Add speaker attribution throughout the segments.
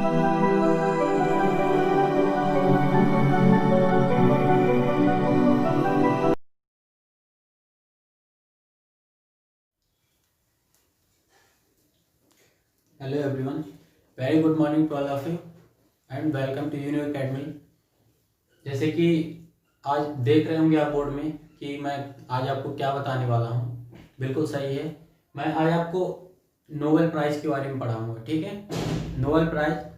Speaker 1: Hello everyone, very good morning to all of you and welcome to Univ Academy. जैसे कि आज देख रहे होंगे आप बोर्ड में कि मैं आज आपको क्या बताने वाला हूँ। बिल्कुल सही है, मैं आज आपको नोबेल प्राइज़ के बारे में पढ़ाऊँगा। ठीक है, नोबेल प्राइज़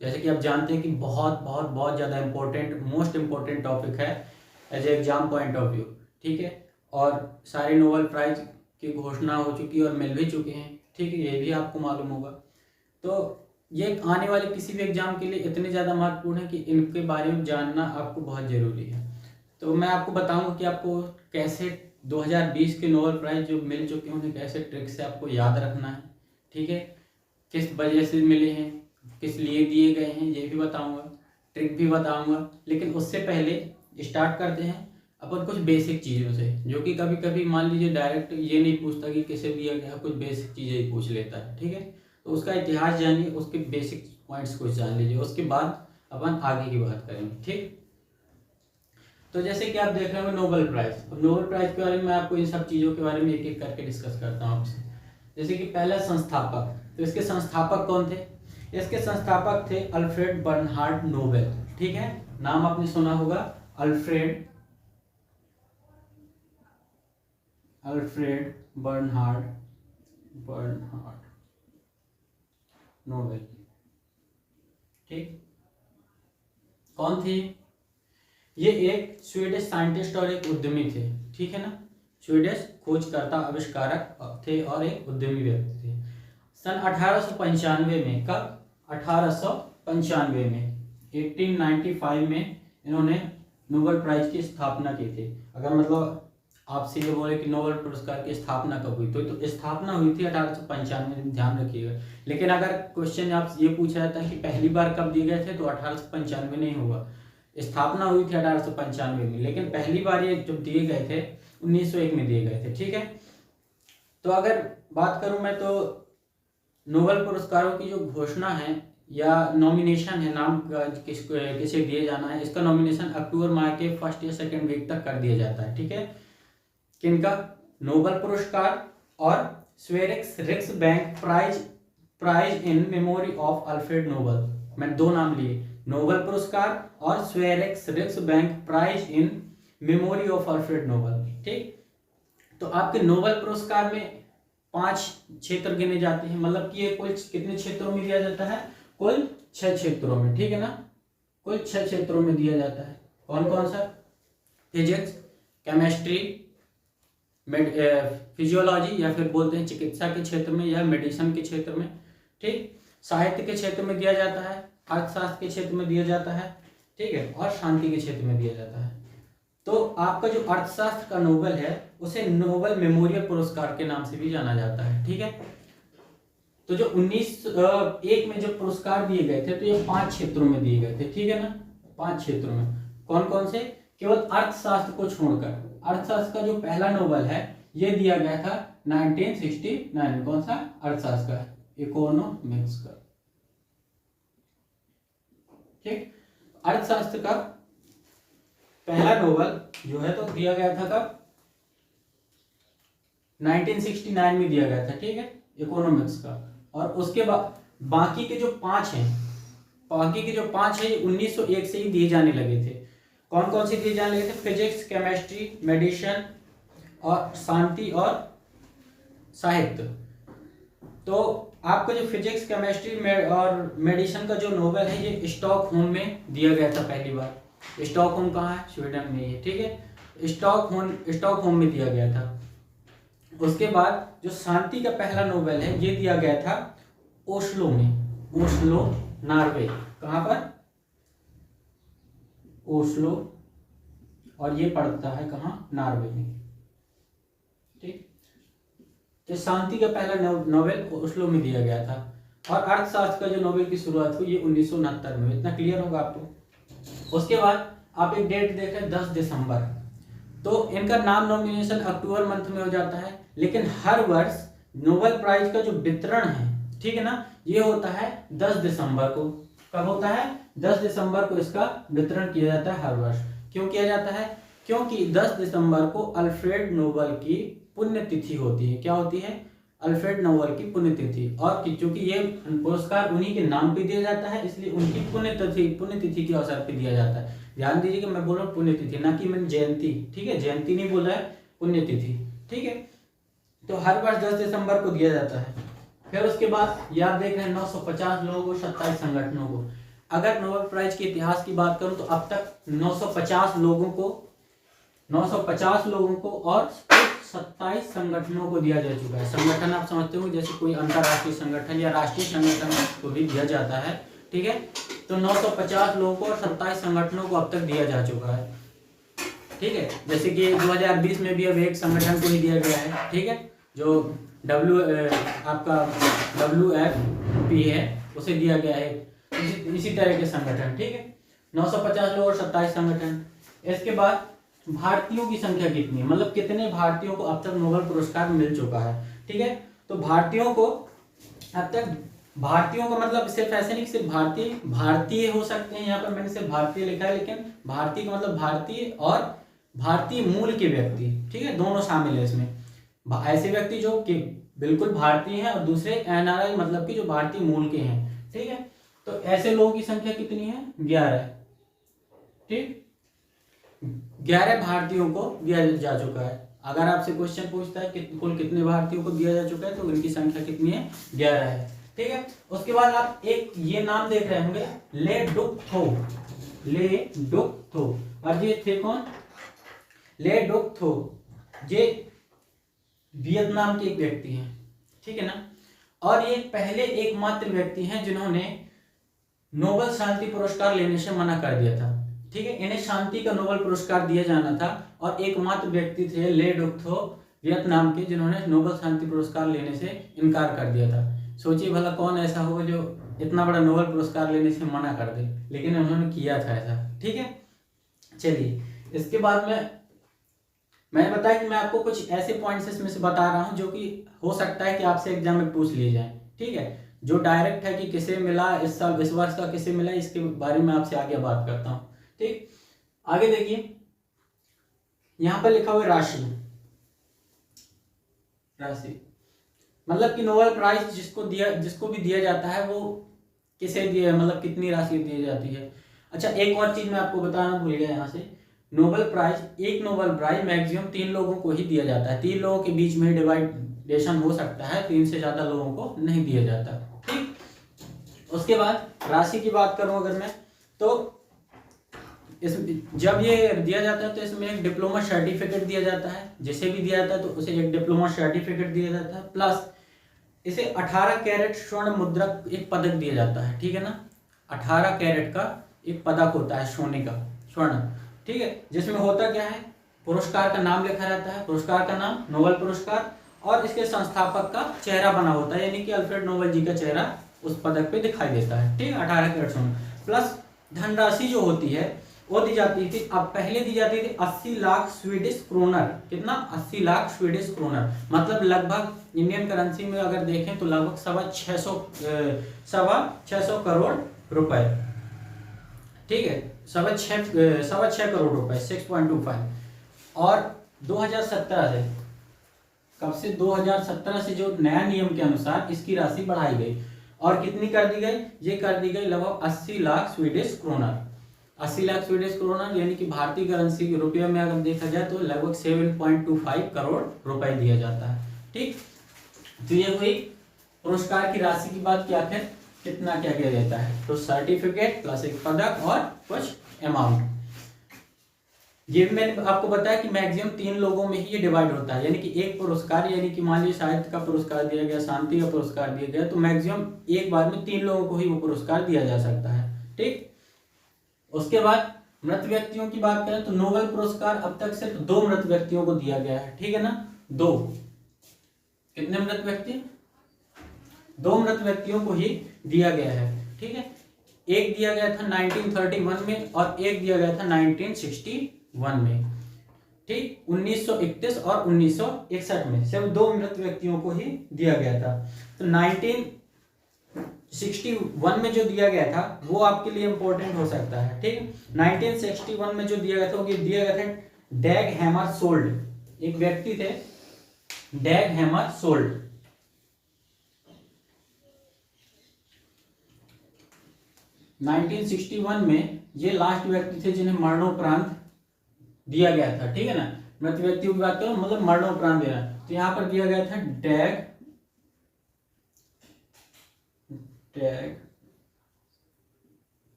Speaker 1: जैसे कि आप जानते हैं कि बहुत बहुत बहुत ज़्यादा इम्पोर्टेंट, मोस्ट इम्पोर्टेंट टॉपिक है as a exam point of view. ठीक है, और सारे नोबेल प्राइज़ की घोषणा हो चुकी है और मिल भी चुके हैं। ठीक है, ये भी आपको मालूम होगा। तो ये आने वाले किसी भी एग्जाम के लिए इतने ज़्यादा महत्वपूर्ण है कि इनके बारे में जानना आपको बहुत ज़रूरी है। तो मैं आपको बताऊंगा कि आपको कैसे 2020 के नोबेल प्राइज़ जो मिल चुके हैं उन्हें कैसे ट्रिक से आपको याद रखना है। ठीक है, किस वजह से मिले हैं, किस लिए दिए गए हैं, ये भी बताऊँगा, ट्रिक भी बताऊँगा। लेकिन उससे पहले स्टार्ट करते हैं अपन कुछ बेसिक चीज़ों से, जो कि कभी कभी मान लीजिए डायरेक्ट ये नहीं पूछता कि किसे दिया गया, कुछ बेसिक चीज़ें ही पूछ लेता है। ठीक है, तो उसका इतिहास जानिए, उसके बेसिक पॉइंट्स को जान लीजिए, उसके बाद अपन आगे की बात करेंगे। ठीक, तो जैसे कि आप देख रहे हो नोबेल प्राइज़, तो नोबेल प्राइज़ के बारे में मैं आपको इन सब चीज़ों के बारे में एक एक करके डिस्कस करता हूँ आपसे। जैसे कि पहला संस्थापक, तो इसके संस्थापक कौन थे? इसके संस्थापक थे अल्फ्रेड बर्नहार्ड नोबेल। ठीक है, नाम आपने सुना होगा, अल्फ्रेड बर्नहार्ड नोबेल। ठीक, कौन थे ये? एक स्वीडिश साइंटिस्ट और एक उद्यमी थे। ठीक है ना, स्वीडिश खोजकर्ता आविष्कारक थे और एक उद्यमी व्यक्ति थे। सन 1895 में, कब? 1895 में, 1895 में इन्होंने नोबेल प्राइज की स्थापना की थी। अगर मतलब आपसे ये बोले कि नोबेल पुरस्कार की स्थापना कब हुई, तो स्थापना हुई थी 1895 में, ध्यान रखिएगा। लेकिन अगर क्वेश्चन आप ये पूछा जाता है कि पहली बार कब दिए गए थे, तो 1895 नहीं होगा, स्थापना हुई थी 1895 में, लेकिन पहली बार ये जब दिए गए थे 1901 में दिए गए थे। ठीक है, तो अगर बात करूं मैं, तो नोबेल पुरस्कारों की जो घोषणा है या नॉमिनेशन है, नाम किसे दिए जाना है, इसका नॉमिनेशन अक्टूबर माह के फर्स्ट या सेकेंड वीक तक कर दिया जाता है। ठीक है, किनका? नोबेल पुरस्कार और Sveriges Riksbank prize in memory of Alfred Nobel. मैंने दो नाम लिए, नोबेल पुरस्कार और Sveriges Riksbank prize in memory of Alfred Nobel. ठीक, तो आपके नोबेल पुरस्कार में 5 क्षेत्र गिने जाते हैं, मतलब कि ये कुल कितने क्षेत्रों में दिया जाता है? कुल 6 क्षेत्रों में। ठीक है ना, कुल 6 क्षेत्रों में दिया जाता है। कौन कौन सा? फिजिक्स, केमिस्ट्री, फिजियोलॉजी, या फिर बोलते हैं चिकित्सा के क्षेत्र में या मेडिसिन के क्षेत्र में। ठीक, साहित्य के क्षेत्र में दिया जाता है, अर्थशास्त्र के क्षेत्र में दिया जाता है। ठीक है, और शांति के क्षेत्र में दिया जाता है। तो आपका जो अर्थशास्त्र का नोबेल है उसे नोबेल मेमोरियल पुरस्कार के नाम से भी जाना जाता है। ठीक है, तो जो 1901 में जो पुरस्कार दिए गए थे, तो ये 5 क्षेत्रों में दिए गए थे। ठीक है ना, 5 क्षेत्रों में। कौन कौन से? केवल अर्थशास्त्र को छोड़कर। अर्थशास्त्र का जो पहला नोबेल है ये दिया गया था 1969 में। कौन सा? अर्थशास्त्र का, इकोनॉमिक्स का। ठीक, अर्थशास्त्र का पहला नोबेल जो है तो दिया गया था कब? 1969 में दिया गया था। ठीक है, इकोनॉमिक्स का। और उसके बाद बाकी के जो 5 हैं, ये 1901 से ही दिए जाने लगे थे। कौन कौन से दिए जाने लगे थे? फिजिक्स, केमिस्ट्री, मेडिसिन और शांति और साहित्य। तो आपका जो फिजिक्स, केमिस्ट्री और मेडिसिन का जो नोबेल है ये स्टॉकहोम में दिया गया था पहली बार। स्टॉकहोम कहाँ है? स्वीडन में है। ठीक है, स्टॉकहोम में दिया गया था। उसके बाद जो शांति का पहला नोबेल है ये दिया गया था ओस्लो में, ओस्लो नॉर्वे। कहाँ पर? ओस्लो, और ये पड़ता है कहाँ? नॉर्वे में। ठीक, तो शांति का पहला नोबेल ओस्लो में दिया गया था। और अर्थशास्त्र का जो नोबेल की शुरुआत हुई ये 1969 में। इतना क्लियर होगा आपको। उसके बाद आप एक डेट देख रहे हैं 10 दिसंबर, तो इनका नाम नॉमिनेशन अक्टूबर मंथ में हो जाता है। लेकिन हर वर्ष नोबेल प्राइज का जो वितरण है, ठीक है ना, ये होता है 10 दिसंबर को। कब होता है? 10 दिसंबर को इसका वितरण किया जाता है हर वर्ष। क्यों किया जाता है? क्योंकि 10 दिसंबर को अल्फ्रेड नोबेल की पुण्यतिथि होती है। क्या होती है? अल्फ्रेड नोबेल की पुण्यतिथि। और क्योंकि ये पुरस्कार उन्हीं के नाम पे दिया जाता है, इसलिए उनकी पुण्यतिथि के अवसर पे दिया जाता है। ध्यान दीजिए कि मैं बोल रहा हूँ पुण्यतिथि, ना कि मैंने जयंती। ठीक है, जयंती नहीं बोला है, पुण्यतिथि। ठीक है, तो हर वर्ष 10 दिसंबर को दिया जाता है। फिर उसके बाद याद देख रहे हैं 950 लोगों को, 27 संगठनों को। अगर नोबेल प्राइज के इतिहास की बात करूं तो अब तक 950 लोगों को और 27 संगठनों को दिया जा चुका है। संगठन आप समझते हो जैसे कोई अंतरराष्ट्रीय संगठन या राष्ट्रीय संगठन को भी दिया जाता है। ठीक है, तो 950 लोगों को और 27 संगठनों को अब तक दिया जा चुका है। ठीक है, जैसे कि 2020 में भी अब एक संगठन को ही दिया गया है। ठीक है, जो WFP है उसे दिया गया है। इसी तरह के संगठन। ठीक है, 950 लोग और 27 संगठन। इसके बाद भारतीयों की संख्या कितनी है, मतलब कितने भारतीयों को अब तक नोबेल पुरस्कार मिल चुका है। ठीक है, तो भारतीयों को अब तक, भारतीयों का मतलब सिर्फ ऐसे नहीं कि सिर्फ भारतीय हो सकते हैं। यहाँ पर मैंने सिर्फ भारतीय लिखा है, लेकिन भारतीय का मतलब भारतीय और भारतीय मूल के व्यक्ति। ठीक है, दोनों शामिल है इसमें। ऐसे व्यक्ति जो कि बिल्कुल भारतीय हैं और दूसरे NRI मतलब कि जो भारतीय मूल के हैं। ठीक है, तो ऐसे लोगों की संख्या कितनी है? 11। ठीक, 11 भारतीयों को दिया जा चुका है। अगर आपसे क्वेश्चन पूछता है कि कुल कितने भारतीयों को दिया जा चुका है, तो इनकी संख्या कितनी है? 11 है। ठीक है, उसके बाद आप एक ये नाम देख रहे होंगे, ले डुक थो। और ये थे कौन? ले डुक थो। ये वियतनाम के एक व्यक्ति हैं। ठीक है ना, और ये पहले एकमात्र व्यक्ति हैं जिन्होंने नोबेल शांति पुरस्कार लेने से मना कर दिया था। ठीक है, इन्हें शांति का नोबेल पुरस्कार दिया जाना था और एकमात्र व्यक्ति थे ले डुक थो वियतनाम के, जिन्होंने नोबेल शांति पुरस्कार लेने से इनकार कर दिया था। सोचिए भला कौन ऐसा होगा जो इतना बड़ा नोबेल पुरस्कार लेने से मना कर दे, लेकिन उन्होंने किया था ऐसा। ठीक है, चलिए इसके बाद में मैंने बताया कि मैं आपको कुछ ऐसे पॉइंट्स इसमें से बता रहा हूं जो कि हो सकता है कि आपसे एग्जाम में पूछ लिए जाए। ठीक है, जो डायरेक्ट है कि किसे मिला इस साल, इस वर्ष का किसे मिला, इसके बारे में आपसे आगे बात करता हूं। ठीक, आगे देखिए, यहां पर लिखा हुआ राशि मतलब कि नोबेल प्राइज जिसको भी दिया जाता है वो किसे दिया, मतलब कितनी राशि दी जाती है। अच्छा, एक और चीज मैं आपको बताना भूल गया यहाँ से, एक नोबेल प्राइज मैक्सिमम 3 लोगों को ही दिया जाता है। 3 लोगों के बीच में डिवाइडेशन हो सकता है, 3 से ज्यादा लोगों को नहीं दिया जाता। ठीक, उसके बाद राशि की बात करूं अगर मैं, तो जब ये दिया जाता है तो इसमें एक डिप्लोमा सर्टिफिकेट दिया जाता है। जिसे भी दिया जाता है तो उसे एक डिप्लोमा सर्टिफिकेट दिया जाता है, प्लस इसे 18 कैरेट स्वर्ण मुद्रक एक पदक दिया जाता है। ठीक है ना, 18 कैरेट का एक पदक होता है सोने का, स्वर्ण। ठीक है, जिसमें होता क्या है, पुरस्कार का नाम लिखा रहता है, पुरस्कार का नाम नोबेल पुरस्कार, और इसके संस्थापक का चेहरा बना होता है, यानी कि अल्फ्रेड नोबेल जी का चेहरा उस पदक पे दिखाई देता है। ठीक है, 18 कैरेट सोना, प्लस धनराशि जो होती है वो दी जाती थी, अब पहले दी जाती थी 80 लाख स्वीडिश क्रोनर। कितना? 80 लाख स्वीडिश क्रोनर, मतलब लगभग इंडियन करेंसी में अगर देखें तो लगभग 6.25 करोड़ रुपए। ठीक है, 6.25 करोड़ रुपए, 6.25। और 2017 से, कब से? 2017 से जो नया नियम के अनुसार इसकी राशि बढ़ाई गई, और कितनी कर दी गई? ये कर दी गई लगभग 80 lakh Swedish kronor. 80 lakh Swedish kronor यानी कि भारतीय करेंसी रुपये में अगर देखा जाए तो लगभग 7.25 करोड़ रुपए दिया जाता है। ठीक, तो ये हुई पुरस्कार की राशि की बात कि आखिर कितना क्या किया जाता है। तो सर्टिफिकेट प्लस एक पदक और कुछ अमाउंट। ये भी मैंने आपको बताया कि मैक्सिमम 3 लोगों में ही ये डिवाइड होता है, यानी कि एक पुरस्कार, यानी कि मान लीजिए साहित्य का पुरस्कार दिया गया, शांति का पुरस्कार दिया गया, तो मैक्सिमम एक बार में 3 लोगों को ही वो पुरस्कार दिया जा सकता है। ठीक, उसके बाद मृत व्यक्तियों की बात करें तो नोबेल पुरस्कार अब तक सिर्फ 2 मृत व्यक्तियों को दिया गया है। ठीक है ना, 2। कितने मृत व्यक्ति? 2 मृत व्यक्तियों को ही दिया गया है। ठीक है, एक दिया गया था 1931 में और एक दिया गया था 1961 में। ठीक, 1931 और 1961 में सिर्फ 2 मृत व्यक्तियों को ही दिया गया था। तो 1961 में जो दिया गया था वो आपके लिए इंपॉर्टेंट हो सकता है, ठीक। 1961 में जो दिया गया था वो दिया गया था डैग हैमरशोल्ड, एक व्यक्ति थे डैग हैमरशोल्ड। 1961 में ये लास्ट व्यक्ति थे जिन्हें मरणोपरांत दिया गया था, ठीक है ना। मृत व्यक्तियों की बात करो मतलब मरणोपरांत देना, तो यहां पर दिया गया था डैग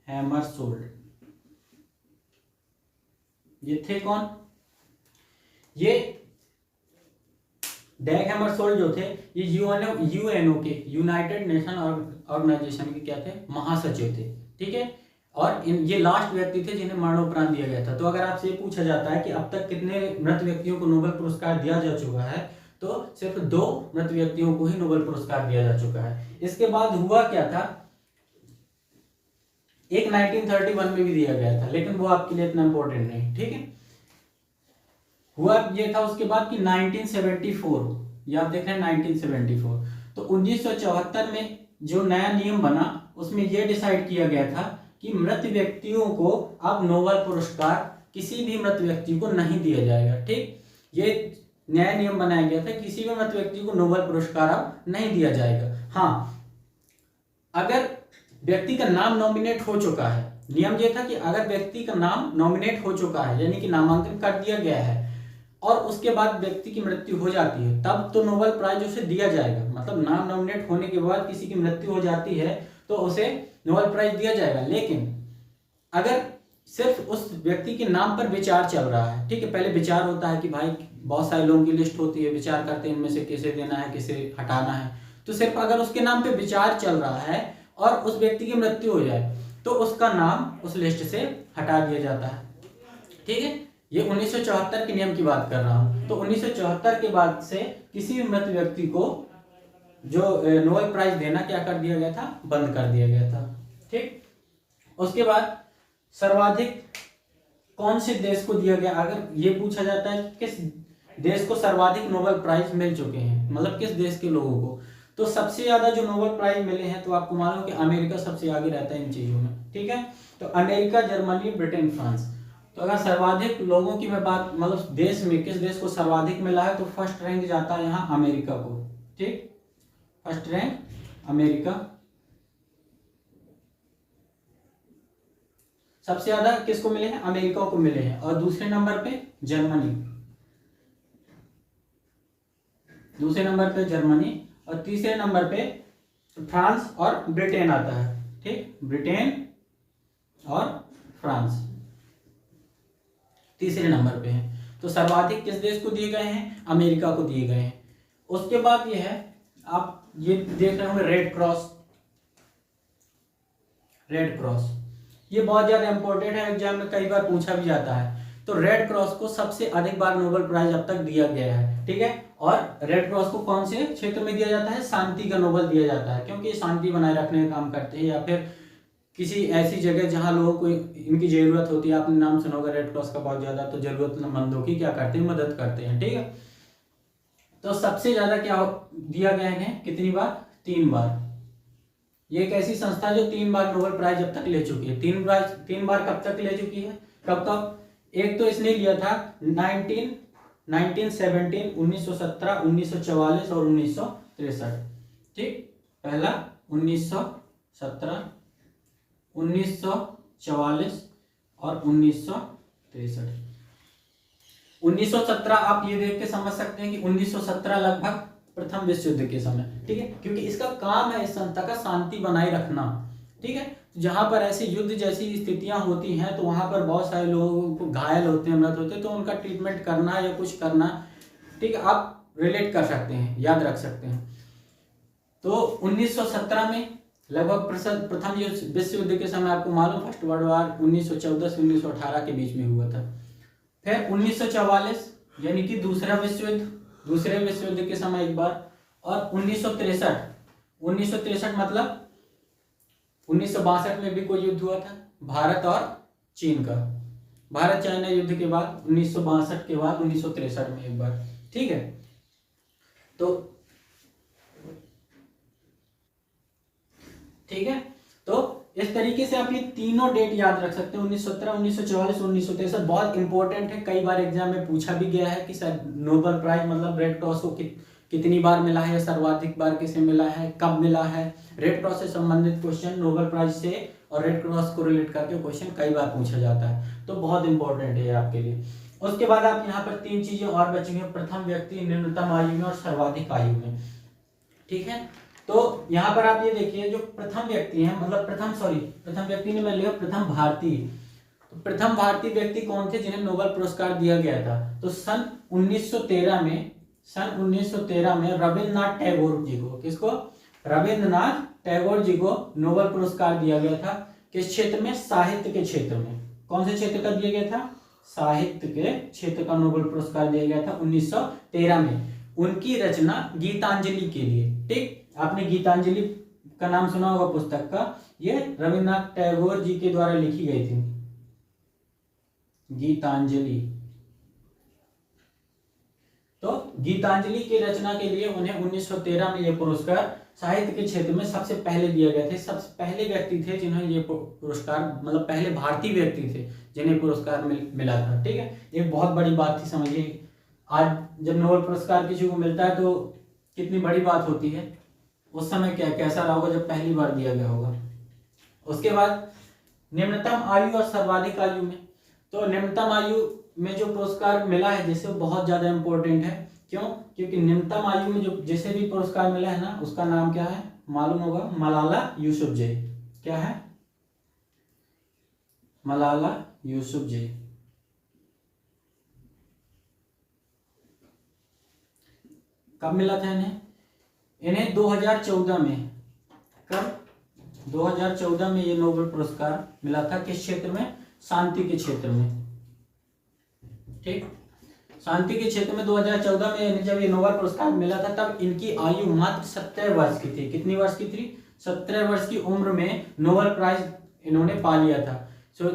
Speaker 1: हैमरशोल्ड। ये थे कौन? ये डैग हैमरशोल्ड जो थे ये यूएनओ के, यूनाइटेड नेशन ऑर्गेनाइजेशन के क्या थे? महासचिव थे, ठीक है। और ये लास्ट व्यक्ति थे जिन्हें मरणोपरांत दिया गया था। तो अगर आपसे ये पूछा जाता है कि अब तक कितने मृत व्यक्तियों को नोबेल पुरस्कार दिया जा चुका है, तो सिर्फ 2 मृत व्यक्तियों को ही नोबेल पुरस्कार दिया जा चुका है। इसके बाद हुआ क्या था, एक 1931 में भी दिया गया था, लेकिन वो आपके लिए इतना इंपॉर्टेंट नहीं, ठीक है। हुआ ये था उसके बाद कि 1974, ये आप देख रहे हैं 1974, तो 1974 में जो नया नियम बना उसमें यह डिसाइड किया गया था कि मृत व्यक्तियों को अब नोबेल पुरस्कार किसी भी मृत व्यक्ति को नहीं दिया जाएगा, ठीक। ये नया नियम बनाया गया था, किसी भी मृत व्यक्ति को नोबेल पुरस्कार अब नहीं दिया जाएगा। हाँ, अगर व्यक्ति का नाम नॉमिनेट हो चुका है, नियम ये था कि अगर व्यक्ति का नाम नॉमिनेट हो चुका है यानी कि नामांकन कर दिया गया है और उसके बाद व्यक्ति की मृत्यु हो जाती है, तब तो नोबेल प्राइज उसे दिया जाएगा। मतलब नाम नॉमिनेट होने के बाद किसी की मृत्यु हो जाती है तो उसे नोबेल प्राइज दिया जाएगा। लेकिन अगर सिर्फ उस व्यक्ति के नाम पर विचार चल रहा है, ठीक है, पहले विचार होता है कि भाई बहुत सारे लोगों की लिस्ट होती है, विचार करते हैं इनमें से किसे देना है किसे हटाना है, तो सिर्फ अगर उसके नाम पे विचार चल रहा है और उस व्यक्ति की मृत्यु हो जाए तो उसका नाम उस लिस्ट से हटा दिया जाता है, ठीक है। ये 1974 के नियम की बात कर रहा हूं। तो 1974 के बाद से किसी भी मृत व्यक्ति को जो नोबेल प्राइज देना क्या कर दिया गया था? बंद कर दिया गया था, ठीक। उसके बाद सर्वाधिक कौन से देश को दिया गया? अगर ये पूछा जाता है किस देश को सर्वाधिक नोबेल प्राइज मिल चुके हैं, मतलब किस देश के लोगों को, तो सबसे ज्यादा जो नोबेल प्राइज मिले हैं तो आपको मालूम कि अमेरिका सबसे आगे रहता है इन चीजों में, ठीक है। तो अमेरिका, जर्मनी, ब्रिटेन, फ्रांस। तो अगर सर्वाधिक लोगों की मैं बात मतलब देश में किस देश को सर्वाधिक मिला है तो फर्स्ट रैंक जाता है यहाँ अमेरिका को, ठीक। फर्स्ट रैंक अमेरिका, सबसे ज्यादा किसको मिले हैं? अमेरिका को मिले हैं। और दूसरे नंबर पे जर्मनी, दूसरे नंबर पे जर्मनी, और तीसरे नंबर पे फ्रांस और ब्रिटेन आता है, ठीक। ब्रिटेन और फ्रांस तीसरे नंबर पे है। तो सर्वाधिक किस देश को दिए गए हैं? अमेरिका को दिए गए हैं। उसके बाद ये है, आप ये देख रहे होंगे रेड क्रॉस। रेड क्रॉस ये बहुत ज्यादा इंपॉर्टेंट है, एग्जाम में कई बार पूछा भी जाता है। तो रेड क्रॉस को सबसे अधिक बार नोबेल प्राइज अब तक दिया गया है, ठीक है। और रेड क्रॉस को कौन से क्षेत्र में दिया जाता है? शांति का नोबेल दिया जाता है, क्योंकि शांति बनाए रखने का काम करते हैं, या फिर किसी ऐसी जगह जहां लोगों को इनकी जरूरत होती है। आपने नाम सुना होगा रेड क्रॉस का बहुत ज्यादा, तो जरूरतमंदों की क्या करते हैं? मदद करते हैं, ठीक है। तो सबसे ज्यादा क्या दिया गया है? कितनी बार? 3 बार। ये एक ऐसी संस्था जो 3 बार नोबेल प्राइज अब तक ले चुकी है। 3 बार कब तक ले चुकी है? कब कब? एक तो इसने लिया था 1917, 1917, 1944 और 1963, ठीक। पहला 1917, 1944 और 1963। 1917 आप ये देख के समझ सकते हैं कि 1917 लगभग प्रथम विश्व युद्ध के समय, ठीक है, क्योंकि इसका काम है इस संस्था का शांति बनाए रखना, ठीक है। जहां पर ऐसे युद्ध जैसी स्थितियां होती हैं तो वहां पर बहुत सारे लोग घायल होते हैं, मृत होते हैं, तो उनका ट्रीटमेंट करना या कुछ करना, ठीक है, आप रिलेट कर सकते हैं, याद रख सकते हैं। तो 1917 में लगभग प्रथम विश्व युद्ध के समय आपको मालूम फर्स्ट वर्ल्ड वॉर 1914 से 1918 के बीच में हुआ था। फिर 1944 यानी कि दूसरे विश्व युद्ध के समय एक बार, और 1963 मतलब 1962 में भी कोई युद्ध हुआ था, भारत और चीन का, भारत चाइना युद्ध के बाद 1962 के बाद 1963 में एक बार, ठीक है। तो ठीक है, तो इस तरीके से आप ये तीनों डेट याद रख सकते हैं, 1917, 1944, 1963। बहुत इंपॉर्टेंट है, कई बार एग्जाम में पूछा भी गया है कि सर नोबेल प्राइज मतलब रेड क्रॉस को कितनी बार मिला है, सर्वाधिक बार किसे मिला है, कब मिला है। रेड क्रॉस से संबंधित क्वेश्चन नोबेल प्राइज से और रेड क्रॉस को रिलेट करके क्वेश्चन कई बार पूछा जाता है, तो बहुत इंपॉर्टेंट है आपके लिए। उसके बाद आप यहाँ पर 3 चीजें और बचेंगे, प्रथम व्यक्ति, निम्नतम आयु में और सर्वाधिक आयु में। ठीक है, तो यहाँ पर आप ये देखिए जो प्रथम व्यक्ति हैं, मतलब प्रथम व्यक्ति ने मैं लिया प्रथम भारतीय। तो प्रथम भारतीय व्यक्ति कौन थे जिन्हें नोबेल पुरस्कार दिया गया था? तो सन 1913 में रविन्द्रनाथ टैगोर जी को, किसको? रविन्द्रनाथ टैगोर जी को नोबेल पुरस्कार दिया गया था। किस क्षेत्र में? साहित्य के क्षेत्र में। कौन से क्षेत्र का दिया गया था? साहित्य के क्षेत्र का नोबेल पुरस्कार दिया गया था 1913 में, उनकी रचना गीतांजलि के लिए। ठीक, आपने गीतांजलि का नाम सुना होगा पुस्तक का, ये रविन्द्रनाथ टैगोर जी के द्वारा लिखी गई थी गीतांजलि। तो गीतांजलि की रचना के लिए उन्हें 1913 में यह पुरस्कार साहित्य के क्षेत्र में सबसे पहले दिया गया था। सबसे पहले व्यक्ति थे जिन्हें ये पुरस्कार, मतलब पहले भारतीय व्यक्ति थे जिन्हें पुरस्कार मिला था। ठीक है, एक बहुत बड़ी बात थी, समझिए आज जब नोबेल पुरस्कार किसी को मिलता है तो कितनी बड़ी बात होती है, उस समय क्या कैसा रहा होगा जब पहली बार दिया गया होगा। उसके बाद निम्नतम आयु और सर्वाधिक आयु में, तो निम्नतम आयु में जो पुरस्कार मिला है जिसे बहुत ज्यादा इंपॉर्टेंट है। क्यों? क्योंकि निम्नतम आयु में जो जिसे भी पुरस्कार मिला है ना, उसका नाम क्या है मालूम होगा? मलाला यूसुफजई। क्या है? मलाला यूसुफजई। कब मिला था इन्हें 2014 में। कब? 2014 में ये नोबेल पुरस्कार मिला था। किस क्षेत्र में? शांति के क्षेत्र में। ठीक, शांति के क्षेत्र में 2014 में जब ये नोबेल पुरस्कार मिला था तब इनकी आयु मात्र 17 वर्ष की थी। कितनी वर्ष की थी? 17 वर्ष की उम्र में नोबेल प्राइज इन्होंने पा लिया था। सो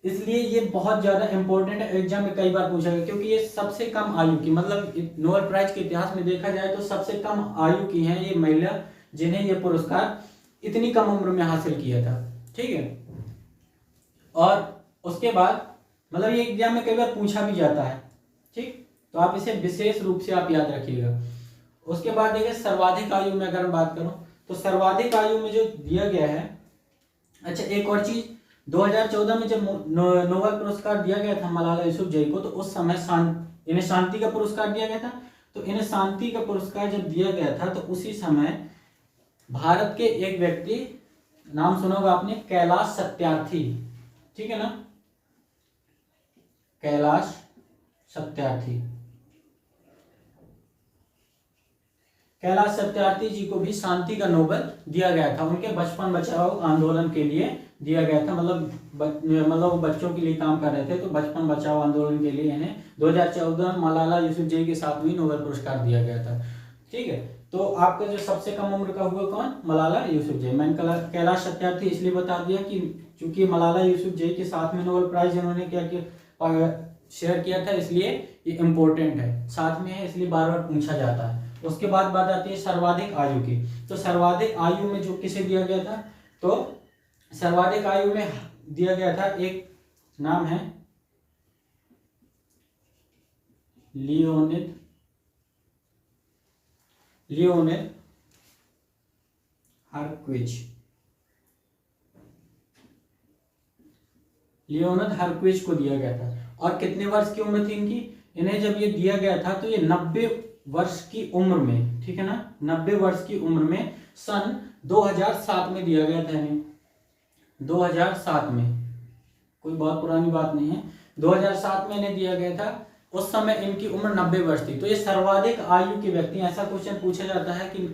Speaker 1: इसलिए ये बहुत ज्यादा इंपॉर्टेंट है, एग्जाम में कई बार पूछा गया, क्योंकि ये सबसे कम आयु की, मतलब नोबेल प्राइज के इतिहास में देखा जाए तो सबसे कम आयु की है ये महिला जिन्हें ये पुरस्कार इतनी कम उम्र में हासिल किया था। ठीक है, और उसके बाद मतलब ये एग्जाम में कई बार पूछा भी जाता है। ठीक, तो आप इसे विशेष रूप से आप याद रखिएगा। उसके बाद देखिए सर्वाधिक आयु में अगर बात करूं तो सर्वाधिक आयु में जो दिया गया है, अच्छा एक और चीज, 2014 में जब नोबेल पुरस्कार दिया गया था मलाला यूसुफजई को, तो उस समय इन्हें शांति का पुरस्कार दिया गया था। तो इन्हें शांति का पुरस्कार जब दिया गया था तो उसी समय भारत के एक व्यक्ति, नाम सुना होगा आपने, कैलाश सत्यार्थी। ठीक है ना, कैलाश सत्यार्थी। कैलाश सत्यार्थी जी को भी शांति का नोबेल दिया गया था। उनके बचपन बचाओ आंदोलन के लिए दिया गया था, मतलब वो बच्चों के लिए काम कर रहे थे, तो बचपन बचाओ आंदोलन के लिए इन्हें 2014 मलाला यूसुफजई के साथ भी नोबेल पुरस्कार दिया गया था। ठीक है, तो आपका जो सबसे कम उम्र का हुआ कौन? मलाला यूसुफजई। मैंने कैलाश सत्यार्थी इसलिए बता दिया कि चूंकि मलाला यूसुफजई के साथ में नोबेल प्राइज इन्होंने क्या शेयर किया था, इसलिए ये इंपॉर्टेंट है, साथ में है, इसलिए बार बार पूछा जाता है। उसके बाद बात आती है सर्वाधिक आयु की। तो सर्वाधिक आयु में जो किसे दिया गया था, तो सर्वाधिक आयु में दिया गया था, एक नाम है लियोनिद हरक्विज। लियोनिद हरक्विज को दिया गया था। और कितने वर्ष की उम्र थी इनकी? इन्हें जब ये दिया गया था तो ये 90 वर्ष की उम्र में, ठीक है ना, 90 वर्ष की उम्र में सन 2007 में दिया गया था इन्हें। 2007 में, कोई बहुत पुरानी बात नहीं है, 2007 में इन्हें दिया गया था। उस समय इनकी उम्र 90 वर्ष थी। तो ये सर्वाधिक आयु के व्यक्ति, ऐसा क्वेश्चन पूछा जाता है कि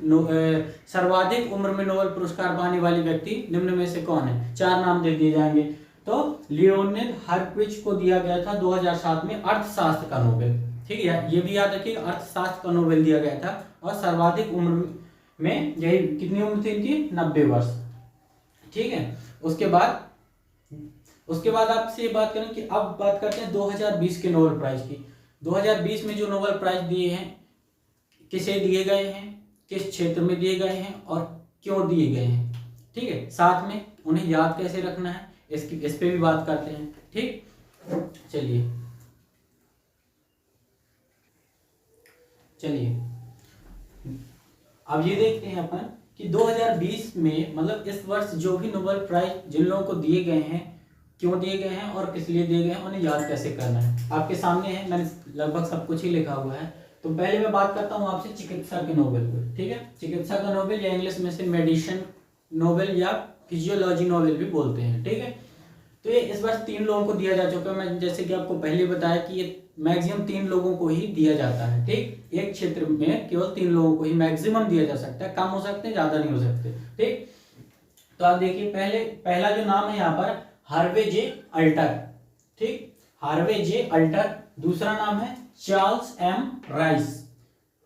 Speaker 1: सर्वाधिक उम्र में नोबेल पुरस्कार पाने वाले व्यक्ति निम्न में से कौन है? 4 नाम दे दिए जाएंगे। तो लियोनिद हरक्विज को दिया गया था 2007 में अर्थशास्त्र का नोबेल। ठीक है, ये भी याद रखिए, अर्थशास्त्र का नोबेल दिया गया था। और सर्वाधिक उम्र में यही कितनी उम्र थी इनकी? 90 वर्ष। ठीक है, उसके बाद आपसे बात करें कि अब बात करते हैं 2020 के नोबेल प्राइज की। 2020 में जो नोबेल प्राइज दिए हैं, किसे दिए गए हैं, किस क्षेत्र में दिए गए हैं और क्यों दिए गए हैं, ठीक है, साथ में उन्हें याद कैसे रखना है इस पे भी बात करते हैं। ठीक, चलिए अब ये देखते हैं अपन कि 2020 में मतलब इस वर्ष जो भी नोबेल प्राइज जिन लोगों को दिए गए हैं, क्यों दिए गए हैं और किस लिए दिए गए हैं, उन्हें याद कैसे करना है। आपके सामने है, मैंने लगभग सब कुछ ही लिखा हुआ है। तो पहले मैं बात करता हूँ आपसे चिकित्सा के नोबेल पर। ठीक है, चिकित्सा का नोबेल या इंग्लिश में से मेडिसिन नोबेल या फिजियोलॉजी नोबेल भी बोलते हैं। ठीक है, तो ये इस वर्ष 3 लोगों को दिया जा चुका है। मैं जैसे कि आपको पहले बताया कि ये मैक्सिमम 3 लोगों को ही दिया जाता है। ठीक, एक क्षेत्र में केवल 3 लोगों को ही मैक्सिमम दिया जा सकता है, कम हो सकते हैं, ज्यादा नहीं हो सकते। ठीक, तो आप देखिए पहला जो नाम है यहाँ पर हार्वे जे अल्टर। ठीक, हार्वे जे अल्टर। दूसरा नाम है चार्ल्स एम राइस।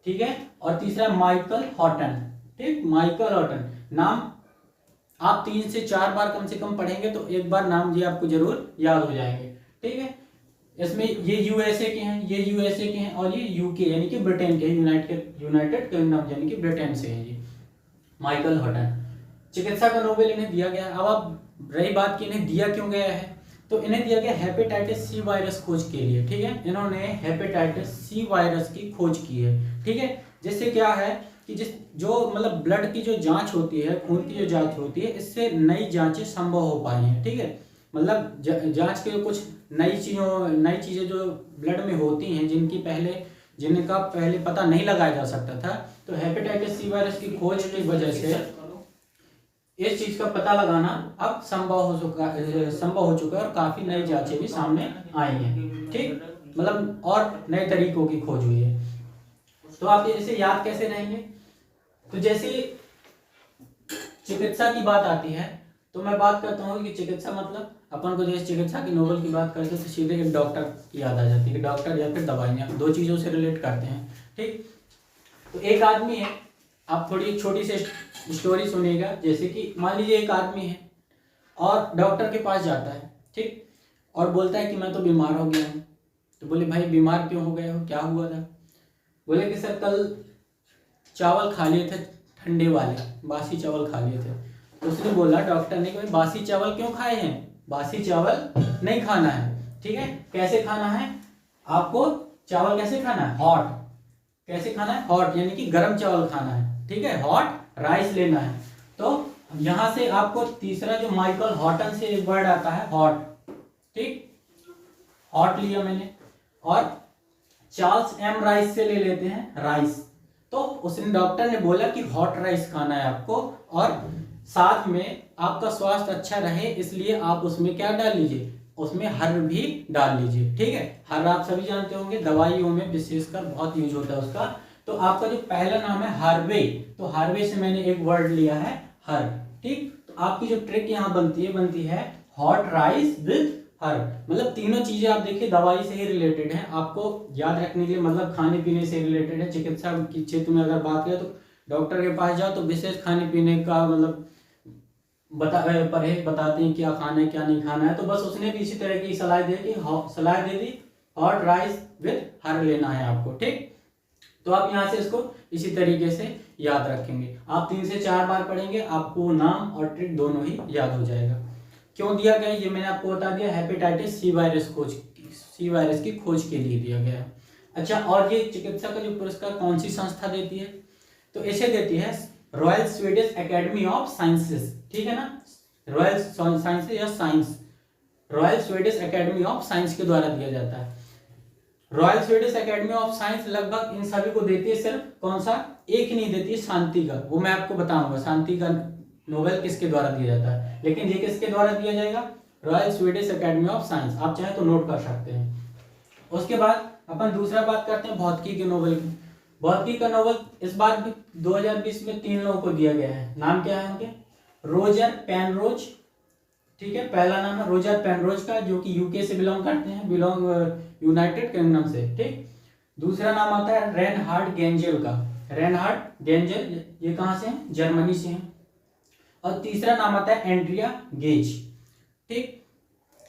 Speaker 1: ठीक है, और तीसरा माइकल हॉटन। ठीक, माइकल हॉटन नाम आप 3 से 4 बार कम से कम पढ़ेंगे तो एक बार नाम ये आपको जरूर याद हो जाएंगे। ठीक है, इसमें ये यूएसए के हैं, ये यूएसए के हैं और ये यूके यानी कि ब्रिटेन के, यूनाइटेड किंगडम यानी कि ब्रिटेन से हैं ये माइकल हॉटन। चिकित्सा का नोबेल इन्हें दिया गया। अब आप रही बात कि इन्हें दिया क्यों गया है, तो इन्हें दिया गया हेपेटाइटिस सी वायरस खोज के लिए। ठीक है, इन्होंने हेपेटाइटिस सी वायरस की खोज की है। ठीक है, जिससे क्या है कि जो मतलब ब्लड की जो जांच होती है, खून की जो जांच होती है, इससे नई जांचें संभव हो पाई हैं। ठीक है, मतलब जांच के कुछ नई चीजें जो ब्लड में होती हैं जिनका पहले पता नहीं लगाया जा सकता था, तो हेपेटाइटिस सी वायरस की खोज की वजह से इस चीज का पता लगाना अब संभव हो चुका है और काफी नई जांचें भी सामने आई हैं। ठीक, मतलब और नए तरीकों की खोज हुई है। तो आप इसे याद कैसे रहेंगे, तो जैसे चिकित्सा की बात आती है तो मैं बात करता हूँ कि चिकित्सा मतलब अपन को जैसे चिकित्सा की नोबेल की बात करते हैं तो सीधे एक डॉक्टर की याद आ जाती है कि डॉक्टर या फिर दवाइयाँ, 2 चीज़ों से रिलेट करते हैं। ठीक, तो एक आदमी है, आप थोड़ी छोटी सी स्टोरी सुनिएगा। जैसे कि मान लीजिए एक आदमी है और डॉक्टर के पास जाता है। ठीक, और बोलता है कि मैं तो बीमार हो गया हूँ। तो बोले भाई बीमार क्यों हो गए हो, क्या हुआ था। बोले कि सर कल चावल खा लिए थे, ठंडे वाले बासी चावल खा लिए थे। तो उसने बोला, डॉक्टर ने, कि भाई बासी चावल क्यों खाए हैं, बासी चावल नहीं खाना है। ठीक है, कैसे खाना है आपको, चावल कैसे खाना है, हॉट। कैसे खाना है, हॉट यानी कि गर्म चावल खाना है। ठीक है, हॉट राइस लेना है। तो यहां से आपको तीसरा जो माइकल हॉटन से एक वर्ड आता है, हॉट। ठीक, हॉट लिया मैंने, और चार्ल्स एम राइस से ले लेते हैं राइस। तो उसने डॉक्टर ने बोला कि हॉट राइस खाना है आपको, और साथ में आपका स्वास्थ्य अच्छा रहे इसलिए आप उसमें क्या डाल लीजिए, उसमें हर भी डाल लीजिए। ठीक है, हर आप सभी जानते होंगे दवाइयों में विशेषकर बहुत यूज होता है उसका। तो आपका जो पहला नाम है हार्वे, तो हार्वे से मैंने एक वर्ड लिया है हर। ठीक, तो आपकी जो ट्रिक यहाँ बनती है हॉट राइस विद हर। मतलब तीनों चीजें आप देखिए दवाई से ही रिलेटेड हैं, आपको याद रखने के लिए, मतलब खाने पीने से रिलेटेड है। चिकित्सा के क्षेत्र में अगर बात करें तो डॉक्टर के पास जाओ तो विशेष खाने पीने का मतलब परहेज बताते हैं क्या खाना है क्या नहीं खाना है। तो बस उसने भी इसी तरह की सलाह दी हॉट राइस विद हर लेना है आपको। ठीक, तो आप यहाँ से इसको इसी तरीके से याद रखेंगे। आप 3 से 4 बार पढ़ेंगे, आपको नाम और ट्रिक दोनों ही याद हो जाएगा। क्यों दिया गया ये मैंने आपको बता दिया, हेपेटाइटिस सी वायरस की खोज के लिए दिया गया है। अच्छा, और ये चिकित्सा का जो पुरस्कार कौन सी संस्था देती है, तो इसे देती है royal Swedish academy of sciences. ठीक है ना, रॉयल साइंसेस या science, royal Swedish academy of science के द्वारा दिया जाता है। Royal Swedish academy of science लगभग इन सभी को देती है, सिर्फ कौन सा एक ही नहीं देती है, शांति का। वो मैं आपको बताऊंगा शांति का नोबेल किसके द्वारा दिया जाता है, लेकिन ये किसके द्वारा दिया जाएगा, royal Swedish academy of science. आप चाहे तो नोट कर सकते हैं। उसके बाद अपन दूसरा बात करते हैं भौतिकी के नोबेल की। भौतिकी का नोबेल इस बार भी 2020 में 3 लोगों को दिया गया है। नाम क्या है उनके, रोजर पेनरोज। ठीक है, पहला नाम है रोजर पेनरोज का, जो कि यूके से बिलोंग करते हैं, यूनाइटेड किंगडम से। ठीक, दूसरा नाम आता है रेनहार्ड गेंजेल का। रेनहार्ड गेंजेल ये कहां से हैं, जर्मनी से हैं। और तीसरा नाम आता है एंड्रिया गेज। ठीक,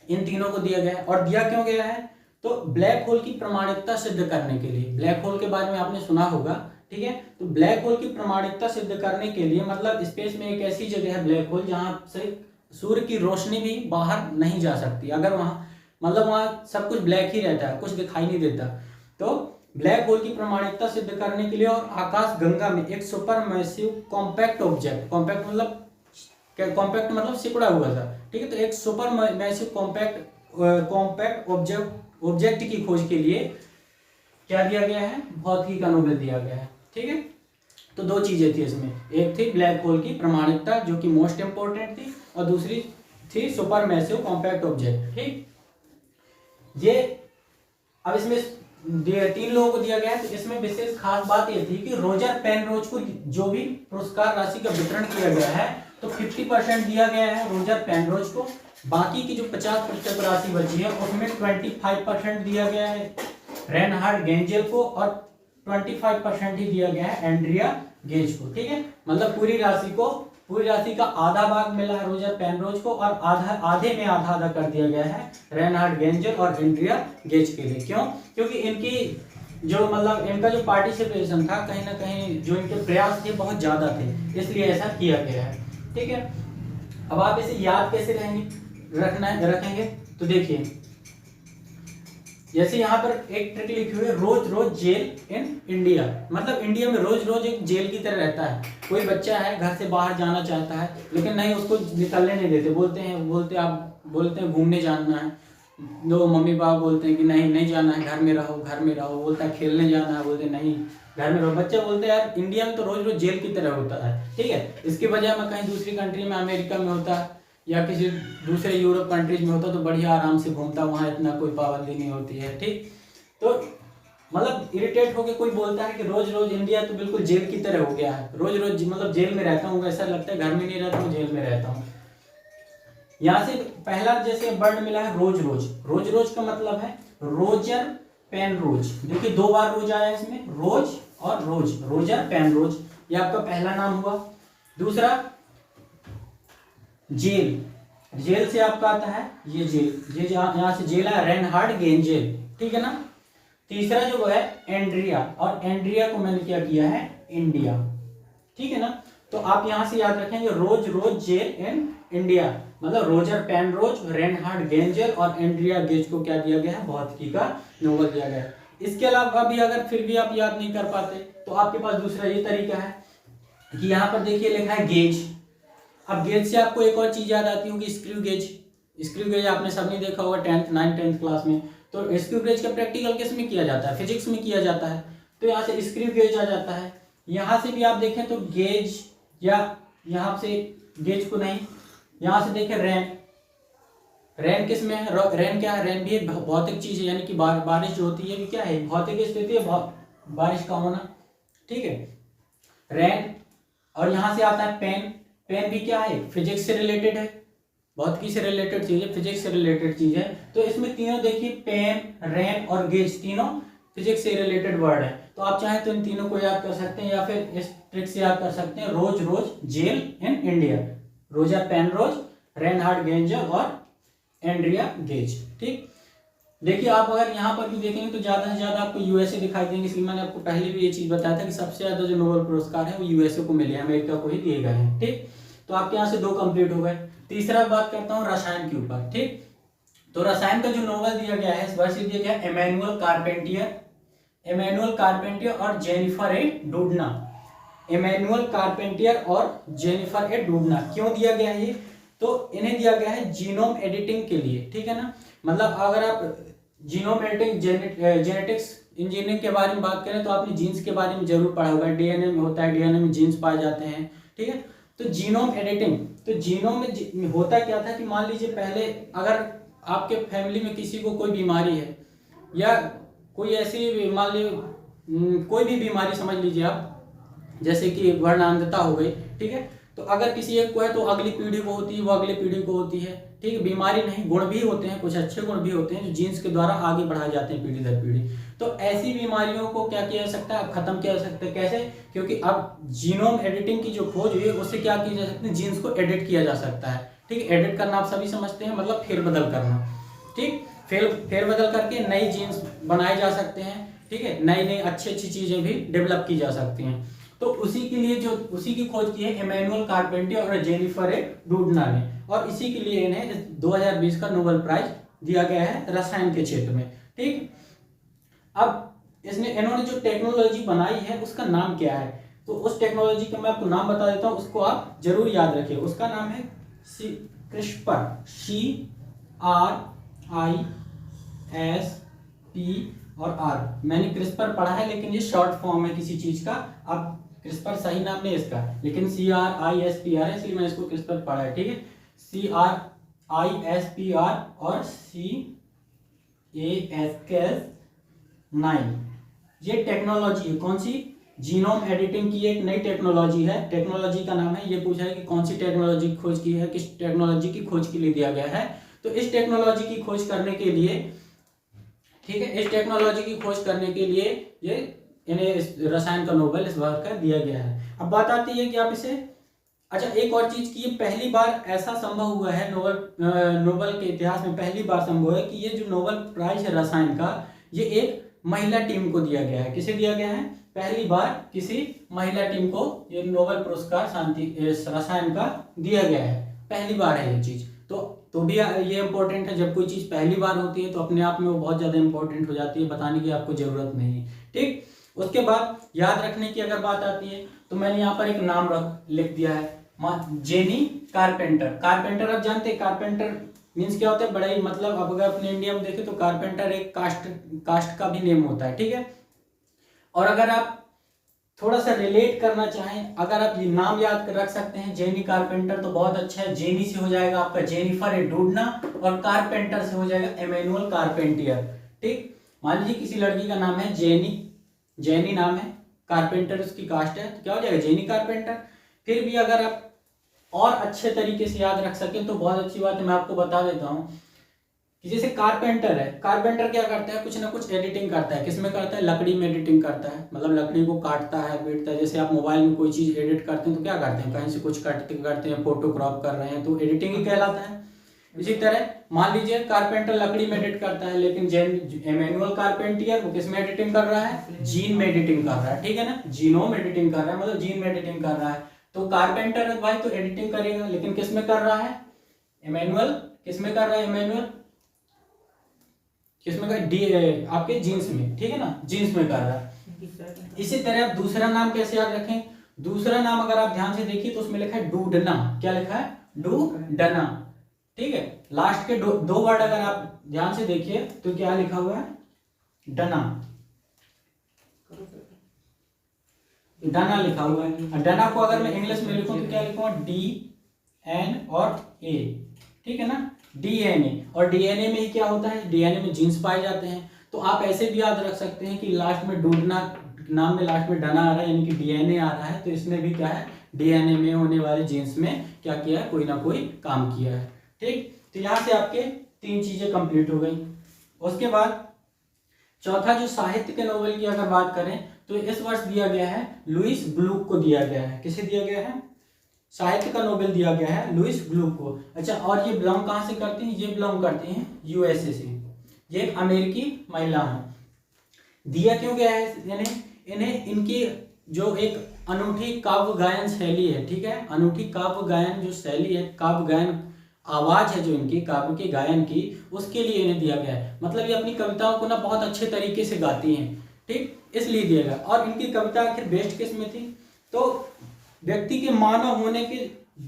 Speaker 1: इन तीनों को दिया गया है। और दिया क्यों गया है, तो ब्लैक होल की प्रामाणिकता सिद्ध करने के लिए। ब्लैक होल के बारे में आपने सुना होगा ठीक है। तो ब्लैक होल की प्रामाणिकता सिद्ध करने के लिए, मतलब स्पेस में एक ऐसी जगह है ब्लैक होल जहां से सूर्य की रोशनी भी बाहर नहीं जा सकती, अगर वहां मतलब वहां सब कुछ ब्लैक ही रहता है, कुछ दिखाई नहीं देता। तो ब्लैक होल की प्रामाणिकता सिद्ध करने के लिए और आकाश गंगा में एक super massive compact object, compact मतलब सिकुड़ा हुआ था, ठीक है। तो एक सुपर मैसिव कॉम्पैक्ट ऑब्जेक्ट की खोज के लिए क्या दिया गया है, भौतिकी का नोबेल दिया गया है, ठीक है। तो दो चीजें थी इसमें, एक थी ब्लैक होल की प्रामाणिकता जो कि मोस्ट इंपोर्टेंट थी, और दूसरी थी सुपर मैसिव कॉम्पैक्ट ऑब्जेक्ट, ठीक। ये अब इसमें 3 लोगों को दिया गया है। तो इसमें विशेष खास बात यह थी कि रोजर पेनरोज को जो भी पुरस्कार राशि का वितरण किया गया है, तो 50% दिया गया है रोजर पेनरोज को, बाकी की जो 50% राशि बची है उसमें 25% दिया गया है रेनहार्ड गेंजेल को, और 25% ही दिया गया है एंड्रिया गेज को, ठीक है। मतलब पूरी राशि का आधा भाग मिला है रोजर पेनरोज को, और आधे में आधा कर दिया गया है रेनहार्ड गेंजेल और एंड्रिया गेज के लिए। क्यों? क्योंकि इनका जो पार्टिसिपेशन था, कहीं ना कहीं जो इनके प्रयास थे बहुत ज्यादा थे, इसलिए ऐसा किया गया है, ठीक है। अब आप इसे याद कैसे रखेंगे, तो देखिए जैसे यहाँ पर एक ट्रिक लिखी हुई है, रोज रोज जेल इन इंडिया, मतलब इंडिया में रोज रोज एक जेल की तरह रहता है। कोई बच्चा है घर से बाहर जाना चाहता है, लेकिन नहीं, उसको निकलने नहीं देते, बोलते हैं घूमने जाना है, दो मम्मी पापा बोलते हैं कि नहीं जाना है, घर में रहो, बोलता है खेलने जाना है, बोलते नहीं घर में रहो। बच्चे बोलते हैं यार इंडिया में तो रोज रोज जेल की तरह होता है, ठीक है। इसके बजाय में कहीं दूसरी कंट्री में, अमेरिका में होता या किसी दूसरे यूरोप कंट्रीज में होता तो बढ़िया आराम से घूमता, वहाँ इतना कोई पाबंदी नहीं होती है, ठीक। तो मतलब इरिटेट होके कोई बोलता है कि रोज रोज इंडिया तो बिल्कुल जेल की तरह हो गया है, रोज रोज मतलब जेल में रहता हूँ, ऐसा लगता है घर में नहीं रहता हूँ, जेल में रहता हूँ। यहाँ से पहला जैसे वर्ड मिला है रोज रोज का मतलब है रोजर पेनरोज। देखिए 2 बार रोज आया इसमें, रोज और रोजर पेनरोज, ये आपका पहला नाम हुआ। दूसरा जेल से आपका आता है ये जेल, यहाँ से जेल है रेनहार्ड गेंजेल, ठीक है ना। तीसरा जो है एंड्रिया, और एंड्रिया को मैंने क्या किया है इंडिया, ठीक है ना। तो आप यहां से याद रखेंगे रोज जेल इन इंडिया, मतलब रोजर पेनरोज, रेनहार्ड गेंजेल और एंड्रिया गेज को क्या दिया गया है, भौतिकी का नोबेल दिया गया है। इसके अलावा भी अगर फिर भी आप याद नहीं कर पाते तो आपके पास दूसरा ये तरीका है कि यहाँ पर देखिए लिखा है गेज। अब गेज से आपको एक और चीज याद आती होगी, स्क्रू गेज आपने सबने देखा होगा 9th क्लास में। तो स्क्रू गेज का प्रैक्टिकल किस में किया जाता है, फिजिक्स में किया जाता है। तो यहाँ से स्क्रू गेज आ जाता है। यहाँ से भी आप देखें तो गेज, या यहाँ से गेज को नहीं, यहाँ से देखें रैन किस में है, रैन क्या है, रैन भी एक भौतिक चीज है, यानी कि बारिश जो होती है क्या है, भौतिक स्थिति है, बारिश का होना, ठीक है रैन। और यहाँ से आता है पेन भी क्या है, फिजिक्स से रिलेटेड है, भौतिकी से रिलेटेड चीज है, फिजिक्स से रिलेटेड चीज है। तो इसमें तीनों देखिए पेन, रैन और गेज तीनों फिजिक्स से रिलेटेड वर्ड है। तो आप चाहें तो इन तीनों को याद कर सकते हैं, या फिर इस ट्रिक से याद कर सकते हैं, रोज जेल इन India, Roger Penrose, Reinhard Genzel और एंड्रिया गेज, ठीक। देखिए आप अगर यहाँ पर भी देखेंगे तो ज्यादा से ज्यादा आपको यूएसए दिखाई देंगे, इसलिए मैंने आपको पहले भी ये चीज बताया था कि सबसे ज्यादा जो नोबेल पुरस्कार है वो यूएसए को मिले, अमेरिका को ही दिए गए हैं, ठीक। तो आपके यहाँ से 2 कंप्लीट हो गए। तीसरा बात करता हूँ रसायन के ऊपर, ठीक। तो रसायन का जो नोबेल दिया गया है वह दिया गया इमैनुअल कार्पेंटियर और जेनिफर ए डूडना। इमैनुअल कार्पेंटियर और जेनिफर ए डूडना क्यों दिया गया है ये, तो इन्हें दिया गया है जीनोम एडिटिंग के लिए, ठीक है ना। मतलब अगर आप जीनोम एडिटिंग, जेनेटिक्स इंजीनियरिंग के बारे में बात करें तो आपने जीन्स के बारे में जरूर पढ़ा होगा, डीएनए में होता है, डीएनए में जीन्स पाए जाते हैं, ठीक है। तो जीनोम एडिटिंग, तो जीनोम में होता क्या था कि मान लीजिए पहले अगर आपके फैमिली में किसी को कोई बीमारी है, या कोई ऐसी मान लीजिए कोई भी बीमारी समझ लीजिए आप, जैसे कि वर्णांधता हो गई, ठीक है। तो अगर किसी एक को है तो अगली पीढ़ी को होती है, वो अगली पीढ़ी को होती है, ठीक है। बीमारी नहीं, गुण भी होते हैं, कुछ अच्छे गुण भी होते हैं जो जीन्स के द्वारा आगे बढ़ाए जाते हैं पीढ़ी दर पीढ़ी। तो ऐसी बीमारियों को क्या किया जा सकता है, खत्म किया जा सकता है। कैसे? क्योंकि अब जीनोम एडिटिंग की जो खोज हुई है उससे क्या किया जा सकता है, जीन्स को एडिट किया जा सकता है, ठीक है। एडिट करना आप सभी समझते हैं, मतलब फेरबदल करना, ठीक। फेरबदल करके नई जीन्स बनाए जा सकते हैं, ठीक है, नई नई अच्छी अच्छी चीजें भी डेवलप की जा सकती हैं। तो उसी के लिए जो उसी की खोज की है इमैनुअल कारपेंटर और जेनिफर डूडना ने, और इसी के लिए इन्हें 2020 का नोबेल प्राइज दिया गया है रसायन के क्षेत्र में। ठीक, अब इन्होंने जो टेक्नोलॉजी बनाई है उसका नाम क्या है, तो उस टेक्नोलॉजी का मैं आपको नाम बता देता हूँ, उसको आप जरूर याद रखिए। उसका नाम है क्रिस्पर, CRISPR। मैंने क्रिस्पर पढ़ा है लेकिन ये शॉर्ट फॉर्म है किसी चीज का, अब क्रिस्पर सही नाम नहीं इसका, लेकिन CRISPR है इसलिए मैंने इसको क्रिस्पर पढ़ा है। ठीक है, CRISPR और CAS9 ये टेक्नोलॉजी है। कौन सी? जीनोम एडिटिंग की एक नई टेक्नोलॉजी है। टेक्नोलॉजी का नाम है, ये पूछा है कि कौन सी टेक्नोलॉजी की खोज की है, किस टेक्नोलॉजी की खोज के लिए दिया गया है। तो इस टेक्नोलॉजी की खोज करने के लिए, ठीक है, इस टेक्नोलॉजी की खोज करने के लिए ये इन्हें इस रसायन का नोबेल इस बार का दिया गया है। अब बात आती है कि आप इसे, अच्छा एक और चीज की, ये पहली बार ऐसा संभव हुआ है नोबेल के इतिहास में पहली बार संभव है कि ये जो नोबेल प्राइज है रसायन का, ये एक महिला टीम को दिया गया है। किसे दिया गया है? पहली बार किसी महिला टीम को ये नोबेल पुरस्कार शांति रसायन का दिया गया है, पहली बार है ये चीज। तो भी ये इंपॉर्टेंट है, जब कोई चीज पहली बार होती है तो अपने आप में वो बहुत ज्यादा इंपॉर्टेंट हो जाती है, बताने की आपको जरूरत नहीं है। ठीक, उसके बाद याद रखने की अगर बात आती है तो मैंने यहाँ पर एक नाम लिख दिया है, जेनी कारपेंटर। कारपेंटर आप जानते हैं कारपेंटर मीन्स क्या होता है, बड़ा ही मतलब, अब अगर अपने इंडिया में देखें तो कारपेंटर एक कास्ट का भी नेम होता है। ठीक है, और अगर आप थोड़ा सा रिलेट करना चाहें, अगर आप ये नाम याद कर रख सकते हैं जेनी कारपेंटर तो बहुत अच्छा है। जेनी से हो जाएगा आपका जेनिफर डूडना, और कारपेंटर से हो जाएगा इमैनुअल कारपेंटियर। ठीक, मान लीजिए किसी लड़की का नाम है जेनी नाम है, कारपेंटर उसकी कास्ट है, तो क्या हो जाएगा? Jenny carpenter. फिर भी अगर आप और अच्छे तरीके से याद रख सकें तो बहुत अच्छी बात है, मैं आपको बता देता हूँ कि जैसे कारपेंटर है, कारपेंटर क्या करता है? कुछ ना कुछ एडिटिंग करता है। किसमें करता है? लकड़ी में एडिटिंग करता है, मतलब लकड़ी को काटता है, पीटता है। जैसे आप मोबाइल में कोई चीज एडिट करते हैं तो क्या करते हैं? कहीं से कुछ करते हैं, फोटो क्रॉप कर रहे हैं, तो एडिटिंग ही कहलाता है। इसी तरह मान लीजिए कारपेंटर लकड़ी में एडिट करता है, लेकिन इमैनुअल कारपेंटियर वो किस में एडिटिंग कर रहा है? जीन में एडिटिंग कर रहा है। ठीक है ना, जीनोम एडिटिंग कर रहा है, मतलब जीन में एडिटिंग कर रहा है। तो कारपेंटर है भाई तो एडिटिंग करेगा, लेकिन किस में कर रहा है? इमैनुअल किस में कर रहा है? इमैनुअल किसमें कर? आपके जीन्स में, ठीक है ना, जीन्स में कर रहा है। इसी तरह आप दूसरा नाम कैसे याद रखें? दूसरा नाम अगर आप ध्यान से देखिए तो उसमें लिखा है डूडना। क्या लिखा है? डूडना। ठीक है, लास्ट के दो वर्ड अगर आप ध्यान से देखिए तो क्या लिखा हुआ है? डना। डना लिखा हुआ है। डना को अगर मैं इंग्लिश में लिखूं तो क्या लिखूंगा? DN और A। ठीक है ना, DNA। और DNA में ही क्या होता है? DNA में जीन्स पाए जाते हैं। तो आप ऐसे भी याद रख सकते हैं कि लास्ट में डूडना नाम में लास्ट में डना आ रहा है, यानी कि DNA आ रहा है, तो इसमें भी क्या है? DNA में होने वाले जीन्स में क्या किया है? कोई ना कोई काम किया है। ठीक, तो यहाँ से आपके 3 चीजें कंप्लीट हो गई। उसके बाद चौथा जो साहित्य के नोबेल की अगर बात करें तो इस वर्ष दिया गया है लुईस ग्लूक को दिया गया है। किसे दिया गया है? साहित्य का नोबेल दिया गया है लुईस ग्लूक को। अच्छा, और ये बिलोंग कहाँ से करती हैं? ये बिलोंग करती हैं USA से। ये एक अमेरिकी महिला है। दिया क्यों गया है इन्हें? इनकी जो एक अनूठी काव्य गायन शैली है, ठीक है, अनूठी काव्य गायन जो शैली है, काव्य गायन आवाज है जो इनकी काव्य के गायन की, उसके लिए इन्हें दिया गया है। मतलब ये अपनी कविताओं को ना बहुत अच्छे तरीके से गाती हैं। ठीक, इसलिए दिया गया। और इनकी कविता आखिर बेस्ट किस में थी? तो व्यक्ति के मानव होने के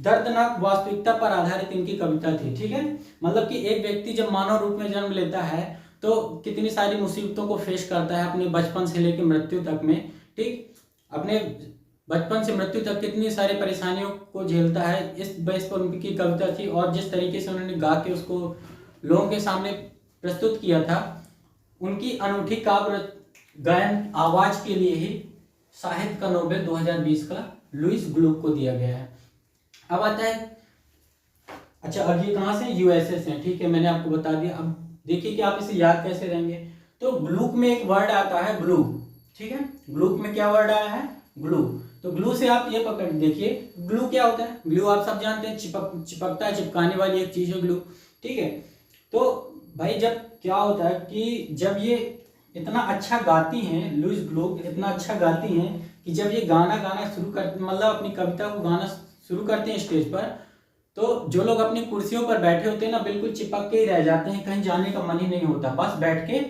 Speaker 1: दर्दनाक वास्तविकता पर आधारित इनकी कविता थी। ठीक है, मतलब कि एक व्यक्ति जब मानव रूप में जन्म लेता है तो कितनी सारी मुसीबतों को फेस करता है अपने बचपन से लेकर मृत्यु तक में। ठीक, अपने बचपन से मृत्यु तक कितनी सारी परेशानियों को झेलता है, इस बेस पर उनकी कविता थी। और जिस तरीके से उन्होंने गा के उसको लोगों के सामने प्रस्तुत किया था, उनकी अनूठी काव्य गायन आवाज के लिए ही साहित्य का नोबेल 2020 का लुईस ग्लूक को दिया गया है। अब आता है, अच्छा अब ये कहाँ से? USA से। ठीक है, मैंने आपको बता दिया। अब देखिए कि आप इसे याद कैसे रहेंगे। तो ग्लूक में एक वर्ड आता है ग्लू। ठीक है, ग्लूक में क्या वर्ड आया है? ग्लू। तो ग्लू से आप ये पकड़ देखिए, ग्लू क्या होता है? ग्लू आप सब जानते हैं, चिपकता है, चिपकाने वाली एक चीज है ग्लू। ठीक है, तो भाई जब क्या होता है कि जब ये इतना अच्छा गाती हैं, लुईस ग्लुक इतना अच्छा गाती हैं कि जब ये गाना गाना शुरू कर मतलब अपनी कविता को गाना शुरू करते हैं स्टेज पर, तो जो लोग अपनी कुर्सियों पर बैठे होते हैं ना बिल्कुल चिपक के ही रह जाते हैं, कहीं जाने का मन ही नहीं होता, बस बैठ के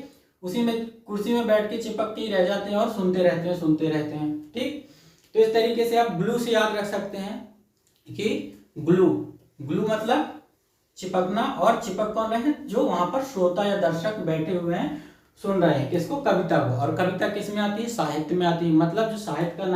Speaker 1: उसी में कुर्सी में बैठ के चिपक के ही रह जाते हैं और सुनते रहते हैं सुनते रहते हैं। ठीक, तो इस तरीके से आप ग्लू से याद रख सकते हैं कि ग्लू, ग्लू मतलब चिपकना, और चिपक कौन रहे हैं, जो वहां पर श्रोता या दर्शक बैठे हुए हैं सुन रहे हैं किसको, कविता को। और कविता किस में आती है, साहित्य में आती है, मतलब जो साहित्य का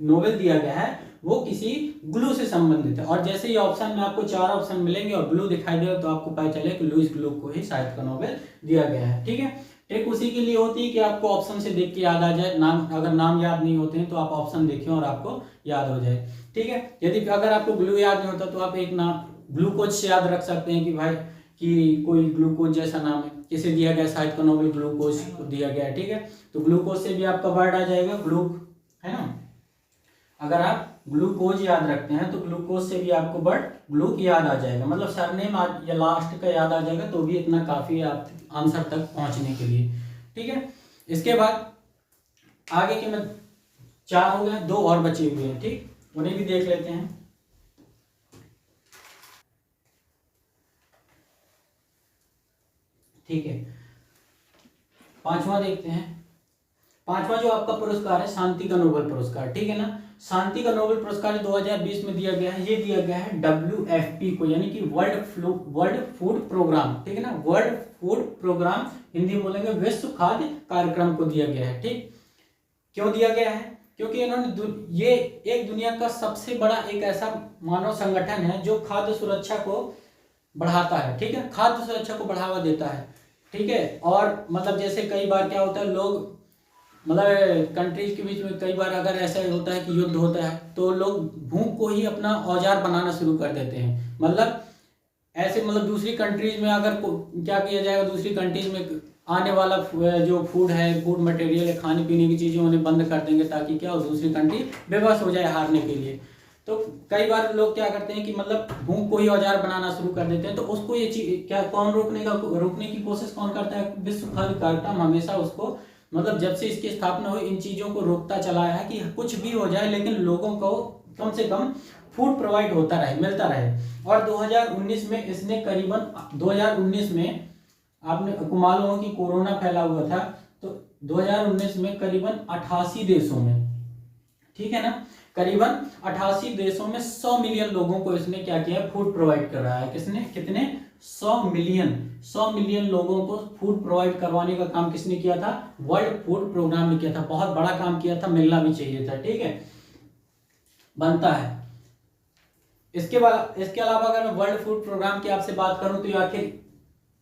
Speaker 1: नोवेल दिया गया है वो किसी ग्लू से संबंधित है। और जैसे ही ऑप्शन में आपको 4 ऑप्शन मिलेंगे और ग्लू दिखाई देगा तो आपको पता चले कि लुईस ग्लू को ही साहित्य का नोबेल दिया गया है। ठीक है, ट्रिक उसी के लिए होती है कि आपको ऑप्शन से देख के याद आ जाए, नाम अगर नाम याद नहीं होते हैं तो आप ऑप्शन देखें और आपको याद हो जाए। ठीक है, यदि अगर आपको ग्लू याद नहीं होता तो आप एक नाम ग्लूकोज से याद रख सकते हैं कि भाई कि कोई ग्लूकोज जैसा नाम है, किसे दिया गया, साहित्य का नोबेल ग्लूकोज को दिया गया है। ठीक है, तो ग्लूकोज से भी आपका वर्ड आ जाएगा ग्लूक, है ना। अगर आप ग्लूकोज याद रखते हैं तो ग्लूकोज से भी आपको वर्ड ग्लूक याद आ जाएगा, मतलब सरनेम या लास्ट का याद आ जाएगा तो भी इतना काफी है आप आंसर तक पहुंचने के लिए। ठीक है, इसके बाद आगे के में 4 हो गए, 2 और बचे हुए हैं। ठीक, उन्हें भी देख लेते हैं। ठीक है, 5वां देखते हैं। 5वां जो आपका पुरस्कार है शांति का नोबेल पुरस्कार, ठीक है ना। शांति का नोबेल पुरस्कार 2020 में दिया गया है, ये दिया गया है WFP को, यानी कि वर्ल्ड फूड प्रोग्राम, ठीक है ना, वर्ल्ड फूड प्रोग्राम, हिंदी में बोलेंगे विश्व खाद्य कार्यक्रम को दिया गया है। ठीक, क्यों दिया गया है, क्योंकि इन्होंने ये एक दुनिया का सबसे बड़ा एक ऐसा मानव संगठन है जो खाद्य सुरक्षा को बढ़ाता है। ठीक है, खाद्य सुरक्षा को बढ़ावा देता है। ठीक है, और मतलब जैसे कई बार क्या होता है, लोग मतलब कंट्रीज के बीच में कई बार अगर ऐसा होता है कि युद्ध होता है तो लोग भूख को ही अपना औजार बनाना शुरू कर देते हैं। मतलब ऐसे मतलब दूसरी कंट्रीज में अगर क्या किया जाएगा, दूसरी कंट्रीज में आने वाला जो फूड है, फूड मटेरियल है, खाने पीने की चीज़ें उन्हें बंद कर देंगे ताकि क्या हो, दूसरी कंट्री बेबस हो जाए हारने के लिए। तो कई बार लोग क्या करते हैं कि मतलब भूख को ही औजार बनाना शुरू कर देते हैं। तो उसको ये चीज क्या कौन रोकने की कोशिश कौन करता है, विश्व खाद्य कार्यक्रम हमेशा उसको मतलब जब से इसकी स्थापना हुई इन चीजों को रोकता चला है कि कुछ भी हो जाए लेकिन लोगों को कम से कम फूड प्रोवाइड होता रहे, मिलता रहे। और 2019 में इसने करीबन 2019 में आपने मालूम हो कि कोरोना फैला हुआ था, तो 2019 में करीबन 88 देशों में, ठीक है ना, करीबन 88 देशों में 100 मिलियन लोगों को इसने क्या किया, फूड प्रोवाइड कर रहा है। किसने, कितने, 100 मिलियन लोगों को फूड प्रोवाइड करवाने का काम किसने किया था, वर्ल्ड फूड प्रोग्राम ने किया था। बहुत बड़ा काम किया था, मिलना भी चाहिए था। ठीक है, बनता है। इसके अलावा अगर मैं वर्ल्ड फूड प्रोग्राम की आपसे बात करूं तो आखिर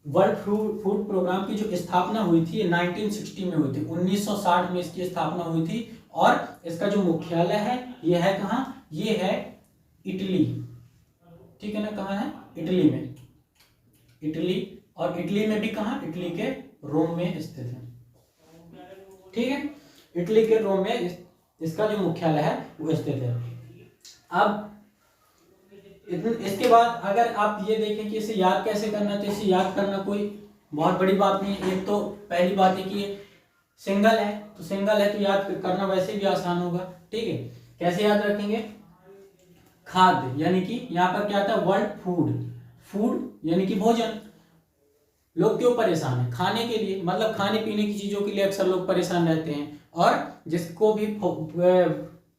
Speaker 1: वर्ल्ड फूड प्रोग्राम की जो स्थापना हुई थी 1960 में हुई थी, 1960 में इसकी स्थापना हुई थी। और इसका जो मुख्यालय है ये है कहाँ, ये है इटली, ठीक है ना, कहाँ है, इटली में, इटली। और इटली में भी कहाँ, इटली के रोम में स्थित है। ठीक है, इटली के रोम में इसका जो मुख्यालय है वो स्थित है। अब इसके बाद अगर आप ये देखें कि इसे याद कैसे करना, तो इसे याद करना कोई बहुत बड़ी बात नहीं है। एक तो पहली बात है कि सिंगल है, तो सिंगल है तो याद करना वैसे भी आसान होगा। ठीक है, कैसे याद रखेंगे, खाद्य यानी कि यहाँ पर क्या आता है, वर्ल्ड फूड, फूड यानी कि भोजन। लोग क्यों परेशान है, खाने के लिए, मतलब खाने पीने की चीजों के लिए अक्सर लोग परेशान रहते हैं। और जिसको भी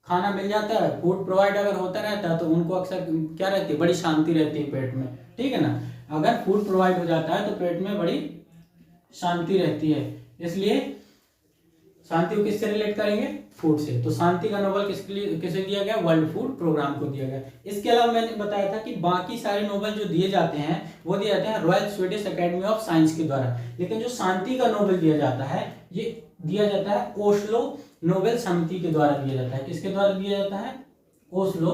Speaker 1: खाना मिल जाता है, फूड प्रोवाइड अगर होता रहता है तो उनको अक्सर क्या रहती है, बड़ी शांति रहती है पेट में। ठीक है ना, अगर फूड प्रोवाइड हो जाता है तो पेट में बड़ी शांति रहती है। इसलिए शांति को किससे रिलेट करेंगे, फूड से। तो शांति का नोबेल किसे दिया गया, वर्ल्ड फूड प्रोग्राम को दिया गया। इसके अलावा मैंने बताया था कि बाकी सारे नोबेल जो दिए जाते हैं वो दिए जाते हैं royal Swedish academy of science के द्वारा, लेकिन जो शांति का नोबेल दिया जाता है ये दिया जाता है ओस्लो नोबेल समिति के द्वारा दिया जाता है। किसके द्वारा दिया जाता है, ओस्लो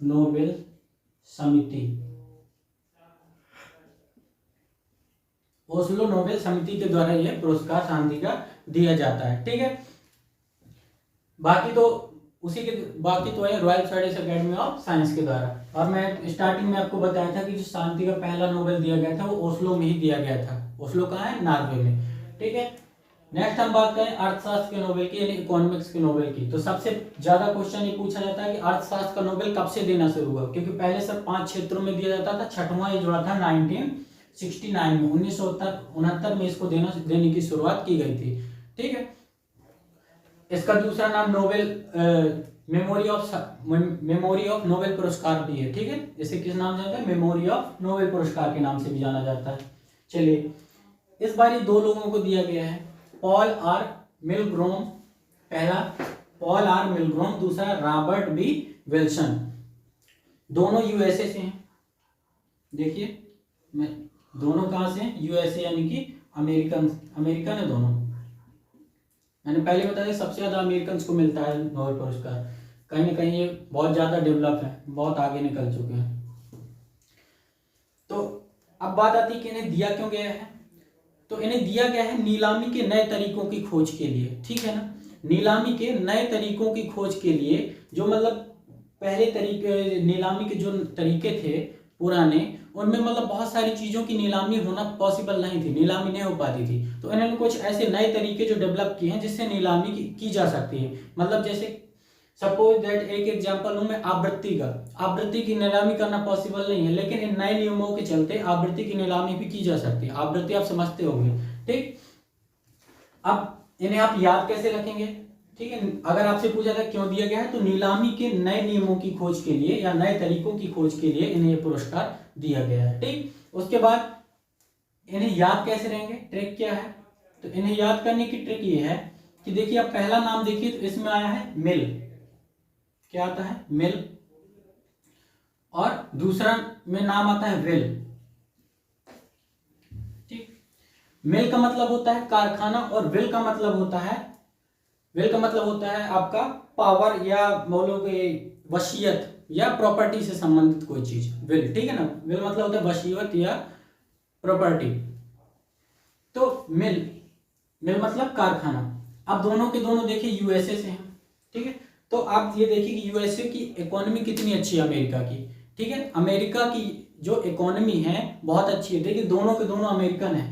Speaker 1: नोबेल समिति, ओस्लो नोबेल समिति के द्वारा यह पुरस्कार शांति का दिया जाता है। ठीक है, बाकी तो उसी के बाकी तो है royal Swedish academy of science के द्वारा। और मैं स्टार्टिंग में आपको बताया था कि जो शांति का पहला नोबेल दिया गया था वो ओस्लो में ही दिया गया था। ओस्लो कहाँ है? नॉर्वे में। ठीक है, नेक्स्ट हम बात करें अर्थशास्त्र के नोबेल की, यानी इकोनॉमिक्स के नोबेल की। तो सबसे ज्यादा क्वेश्चन ये पूछा जाता है कि अर्थशास्त्र का नोबेल कब से देना शुरू हुआ, क्योंकि पहले सब 5 क्षेत्रों में दिया जाता था, छठवां ये जुड़ा था 1969 में, 1969 में इसको देने की शुरुआत की गई थी। ठीक है, इसका दूसरा नाम नोबेल मेमोरी ऑफ नोबेल पुरस्कार भी है। ठीक है, इसे किस नाम से जानते हैं? मेमोरी ऑफ नोबेल पुरस्कार के नाम से भी जाना जाता है। चलिए, इस बार ये 2 लोगों को दिया गया है, पॉल आर मिलग्रोम, पहला पॉल आर मिलग्रोम, दूसरा रॉबर्ट बी विल्सन। दोनों यूएसए से हैं। देखिए, मैं दोनों कहां से हैं? यूएसए, यानी कि अमेरिकन है दोनों। मैंने पहले बताया सबसे ज्यादा अमेरिकन को मिलता है नोबेल पुरस्कार। कहीं ना कहीं ये बहुत ज्यादा डेवलप है, बहुत आगे निकल चुके हैं। तो अब बात आती है कि इन्हें दिया क्यों गया है। तो इन्हें दिया गया है नीलामी के नए तरीकों की खोज के लिए। ठीक है ना, नीलामी के नए तरीकों की खोज के लिए, जो मतलब पहले तरीके नीलामी के जो तरीके थे पुराने, उनमें मतलब बहुत सारी चीजों की नीलामी होना पॉसिबल नहीं थी, नीलामी नहीं हो पाती थी। तो इन्होंने कुछ ऐसे नए तरीके जो डेवलप किए हैं जिससे नीलामी की जा सकती है। मतलब जैसे सपोज दैट एक एग्जांपल हूं मैं आवृत्ति का, आवृत्ति की नीलामी करना पॉसिबल नहीं है, लेकिन इन नए नियमों के चलते आवृत्ति की नीलामी भी की जा सकती है। आवृत्ति आप समझते होंगे। ठीक, अब इन्हें आप याद कैसे रखेंगे? ठीक है, अगर आपसे पूछा था क्यों दिया गया है, तो नीलामी के नए नियमों की खोज के लिए या नए तरीकों की खोज के लिए इन्हें यह पुरस्कार दिया गया है। ठीक, उसके बाद इन्हें याद कैसे रहेंगे? ट्रिक क्या है? तो इन्हें याद करने की ट्रिक ये है कि देखिए, आप पहला नाम देखिए तो इसमें आया है मिल। क्या आता है? मिल। और दूसरा में नाम आता है विल। ठीक, मिल का मतलब होता है कारखाना और विल का मतलब होता है आपका पावर या बोलोगे वसीयत या प्रॉपर्टी से संबंधित कोई चीज, विल। ठीक है ना, विल मतलब होता है वसीयत या प्रॉपर्टी। तो मिल मतलब कारखाना। अब दोनों के दोनों देखिए यूएसए से हैं। ठीक है, तो आप ये देखिए कि यूएसए की इकोनॉमी कितनी अच्छी है अमेरिका की। ठीक है, अमेरिका की जो इकोनॉमी है बहुत अच्छी है। देखिए, दोनों के दोनों अमेरिकन है।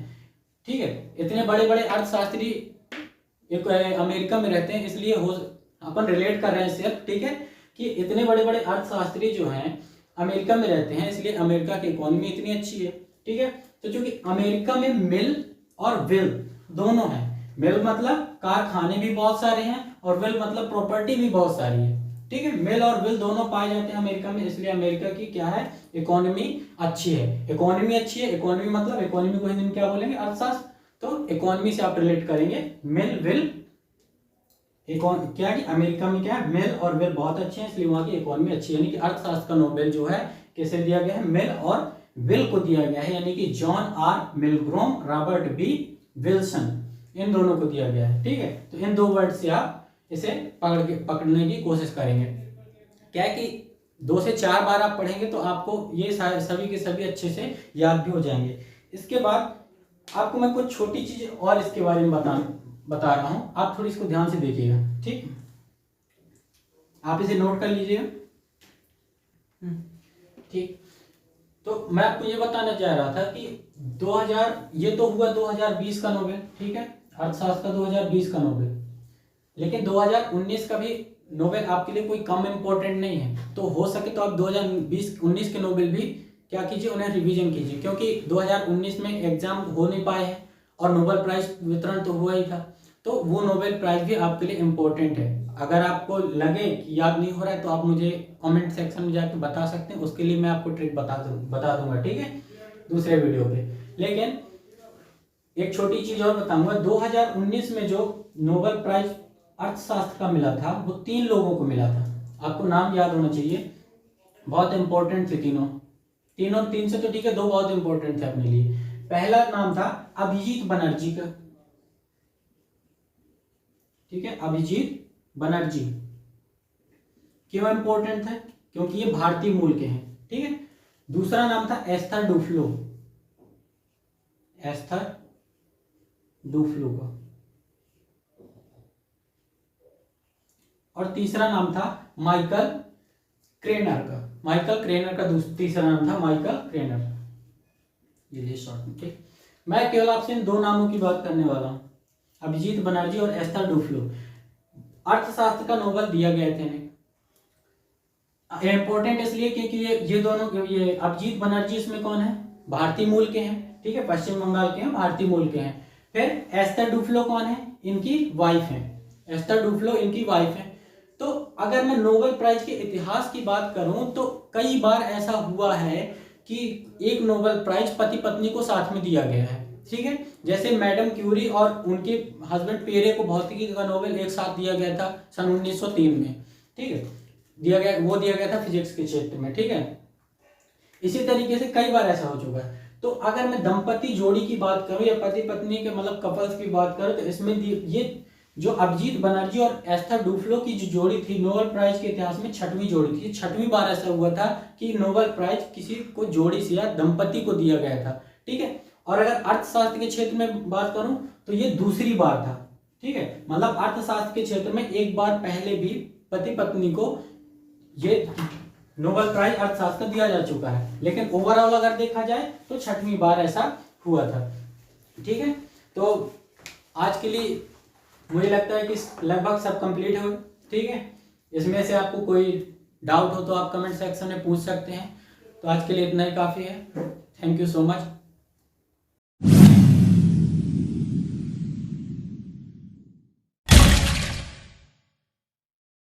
Speaker 1: ठीक है, इतने बड़े बड़े अर्थशास्त्री एक अमेरिका में रहते हैं, इसलिए हो अपन रिलेट कर रहे हैं सिर्फ। ठीक है, कि इतने बड़े बड़े अर्थशास्त्री जो हैं अमेरिका में रहते हैं, इसलिए अमेरिका की इकोनॉमी इतनी अच्छी है। ठीक है, तो चूंकि अमेरिका में मिल और विल दोनों है, मिल मतलब कारखाने भी बहुत सारे हैं और विल मतलब प्रॉपर्टी भी बहुत सारी है। ठीक है, मिल और विल दोनों पाए जाते हैं अमेरिका में, इसलिए अमेरिका की क्या है? इकोनॉमी अच्छी है। इकोनॉमी अच्छी है, इकोनॉमी मतलब इकोनॉमी को हिंदी में क्या बोलेंगे? अर्थशास्त्र। तो इकोनॉमी से आप रिलेट करेंगे मिल विल। क्या कि अमेरिका में क्या है? मिल और विल बहुत अच्छे हैं, इसलिए वहां की इकोनॉमी अच्छी है। यानी कि अर्थशास्त्र का नोबेल जो है किसे दिया गया है? मिल और विल को दिया गया है, यानी कि John R Milgrom, Robert B Wilson, इन दोनों को दिया गया है। ठीक है, तो इन 2 वर्ड से आप इसे पकड़ने की कोशिश करेंगे। क्या है कि 2 से 4 बार आप पढ़ेंगे तो आपको ये सभी के सभी अच्छे से याद भी हो जाएंगे। इसके बाद आपको मैं कुछ छोटी चीज और इसके बारे में बता रहा हूं, आप थोड़ी इसको ध्यान से देखिएगा। ठीक, आप इसे नोट कर लीजिएगा। ठीक, तो मैं आपको ये बताना चाह रहा था कि 2000 ये तो हुआ 2020 का नोबेल। ठीक है, अर्थशास्त्र का 2020 का नोबेल, लेकिन 2019 का भी नोबेल आपके लिए कोई कम इंपॉर्टेंट नहीं है। तो हो सके तो आप 2020-19 के नोबेल भी क्या कीजिए, उन्हें रिवीजन कीजिए, क्योंकि 2019 में एग्जाम हो नहीं पाए हैं और नोबेल प्राइज वितरण तो हुआ ही था। तो वो नोबेल प्राइज भी आपके लिए इम्पोर्टेंट है। अगर आपको लगे कि याद नहीं हो रहा है तो आप मुझे कमेंट सेक्शन में जाकर बता सकते हैं, उसके लिए मैं आपको ट्रिक बता दूंगा। ठीक है, दूसरे वीडियो पे। लेकिन एक छोटी चीज और बताऊंगा, 2019 में जो नोबेल प्राइज अर्थशास्त्र का मिला था वो 3 लोगों को मिला था। आपको नाम याद होना चाहिए, बहुत इंपॉर्टेंट थे तीनों। 3 से तो ठीक है, 2 बहुत इंपॉर्टेंट थे अपने लिए। पहला नाम था अभिजीत बनर्जी का। ठीक है, अभिजीत बनर्जी। क्यों इंपॉर्टेंट है? क्योंकि ये भारतीय मूल के हैं। ठीक है, दूसरा नाम था एस्थर डुफ्लो, एस्थर डुफ्लो का। और तीसरा नाम था माइकल क्रेनर का। माइकल क्रेनर का तीसरा नाम था माइकल क्रेनर। ये लिए शॉर्ट में, ठीक। मैं केवल आपसे इन दो नामों की बात करने वाला हूँ, अभिजीत बनर्जी और एस्थर डुफ्लो। अर्थशास्त्र का नोबेल दिया गया था इन्हें। इंपॉर्टेंट इसलिए क्योंकि ये दोनों, ये अभिजीत बनर्जी इसमें कौन है, भारतीय मूल के हैं, ठीक है, पश्चिम बंगाल के हैं, भारतीय मूल के हैं। फिर एस्थर डुफ्लो कौन है, इनकी वाइफ है, एस्थर डुफ्लो इनकी वाइफ है। तो अगर मैं नोबेल प्राइज के इतिहास की बात करूं तो कई बार ऐसा हुआ है कि एक नोबेल प्राइज पति पत्नी को साथ में दिया गया है, ठीक है। जैसे मैडम क्यूरी और उनके हस्बैंड पेरे को भौतिकी का नोबेल एक साथ दिया गया था सन 1903 में, ठीक है, दिया गया था फिजिक्स के क्षेत्र में, ठीक है। इसी तरीके से कई बार ऐसा हो चुका है। तो अगर मैं दंपति जोड़ी की बात करूं या पति पत्नी के मतलब कपल्स की बात करूं तो इसमें ये जो अभिजीत बनर्जी और एस्थर डुफ्लो की जो जोड़ी थी नोबेल प्राइज के इतिहास में छठवीं जोड़ी थी। छठवीं बार ऐसा हुआ था कि नोबेल प्राइज किसी को जोड़ी से या दंपति को दिया गया था, ठीक है। और अगर अर्थशास्त्र के क्षेत्र में बात करूं तो ये दूसरी बार था, ठीक है। मतलब अर्थशास्त्र के क्षेत्र में एक बार पहले भी पति पत्नी को ये नोबेल प्राइज अर्थशास्त्र दिया जा चुका है, लेकिन ओवरऑल अगर देखा जाए तो छठवीं बार ऐसा हुआ था, ठीक है। तो आज के लिए मुझे लगता है कि लगभग सब कंप्लीट हो, ठीक है। इसमें से आपको कोई डाउट हो तो आप कमेंट सेक्शन में पूछ सकते हैं। तो आज के लिए इतना ही काफ़ी है। Thank you so much.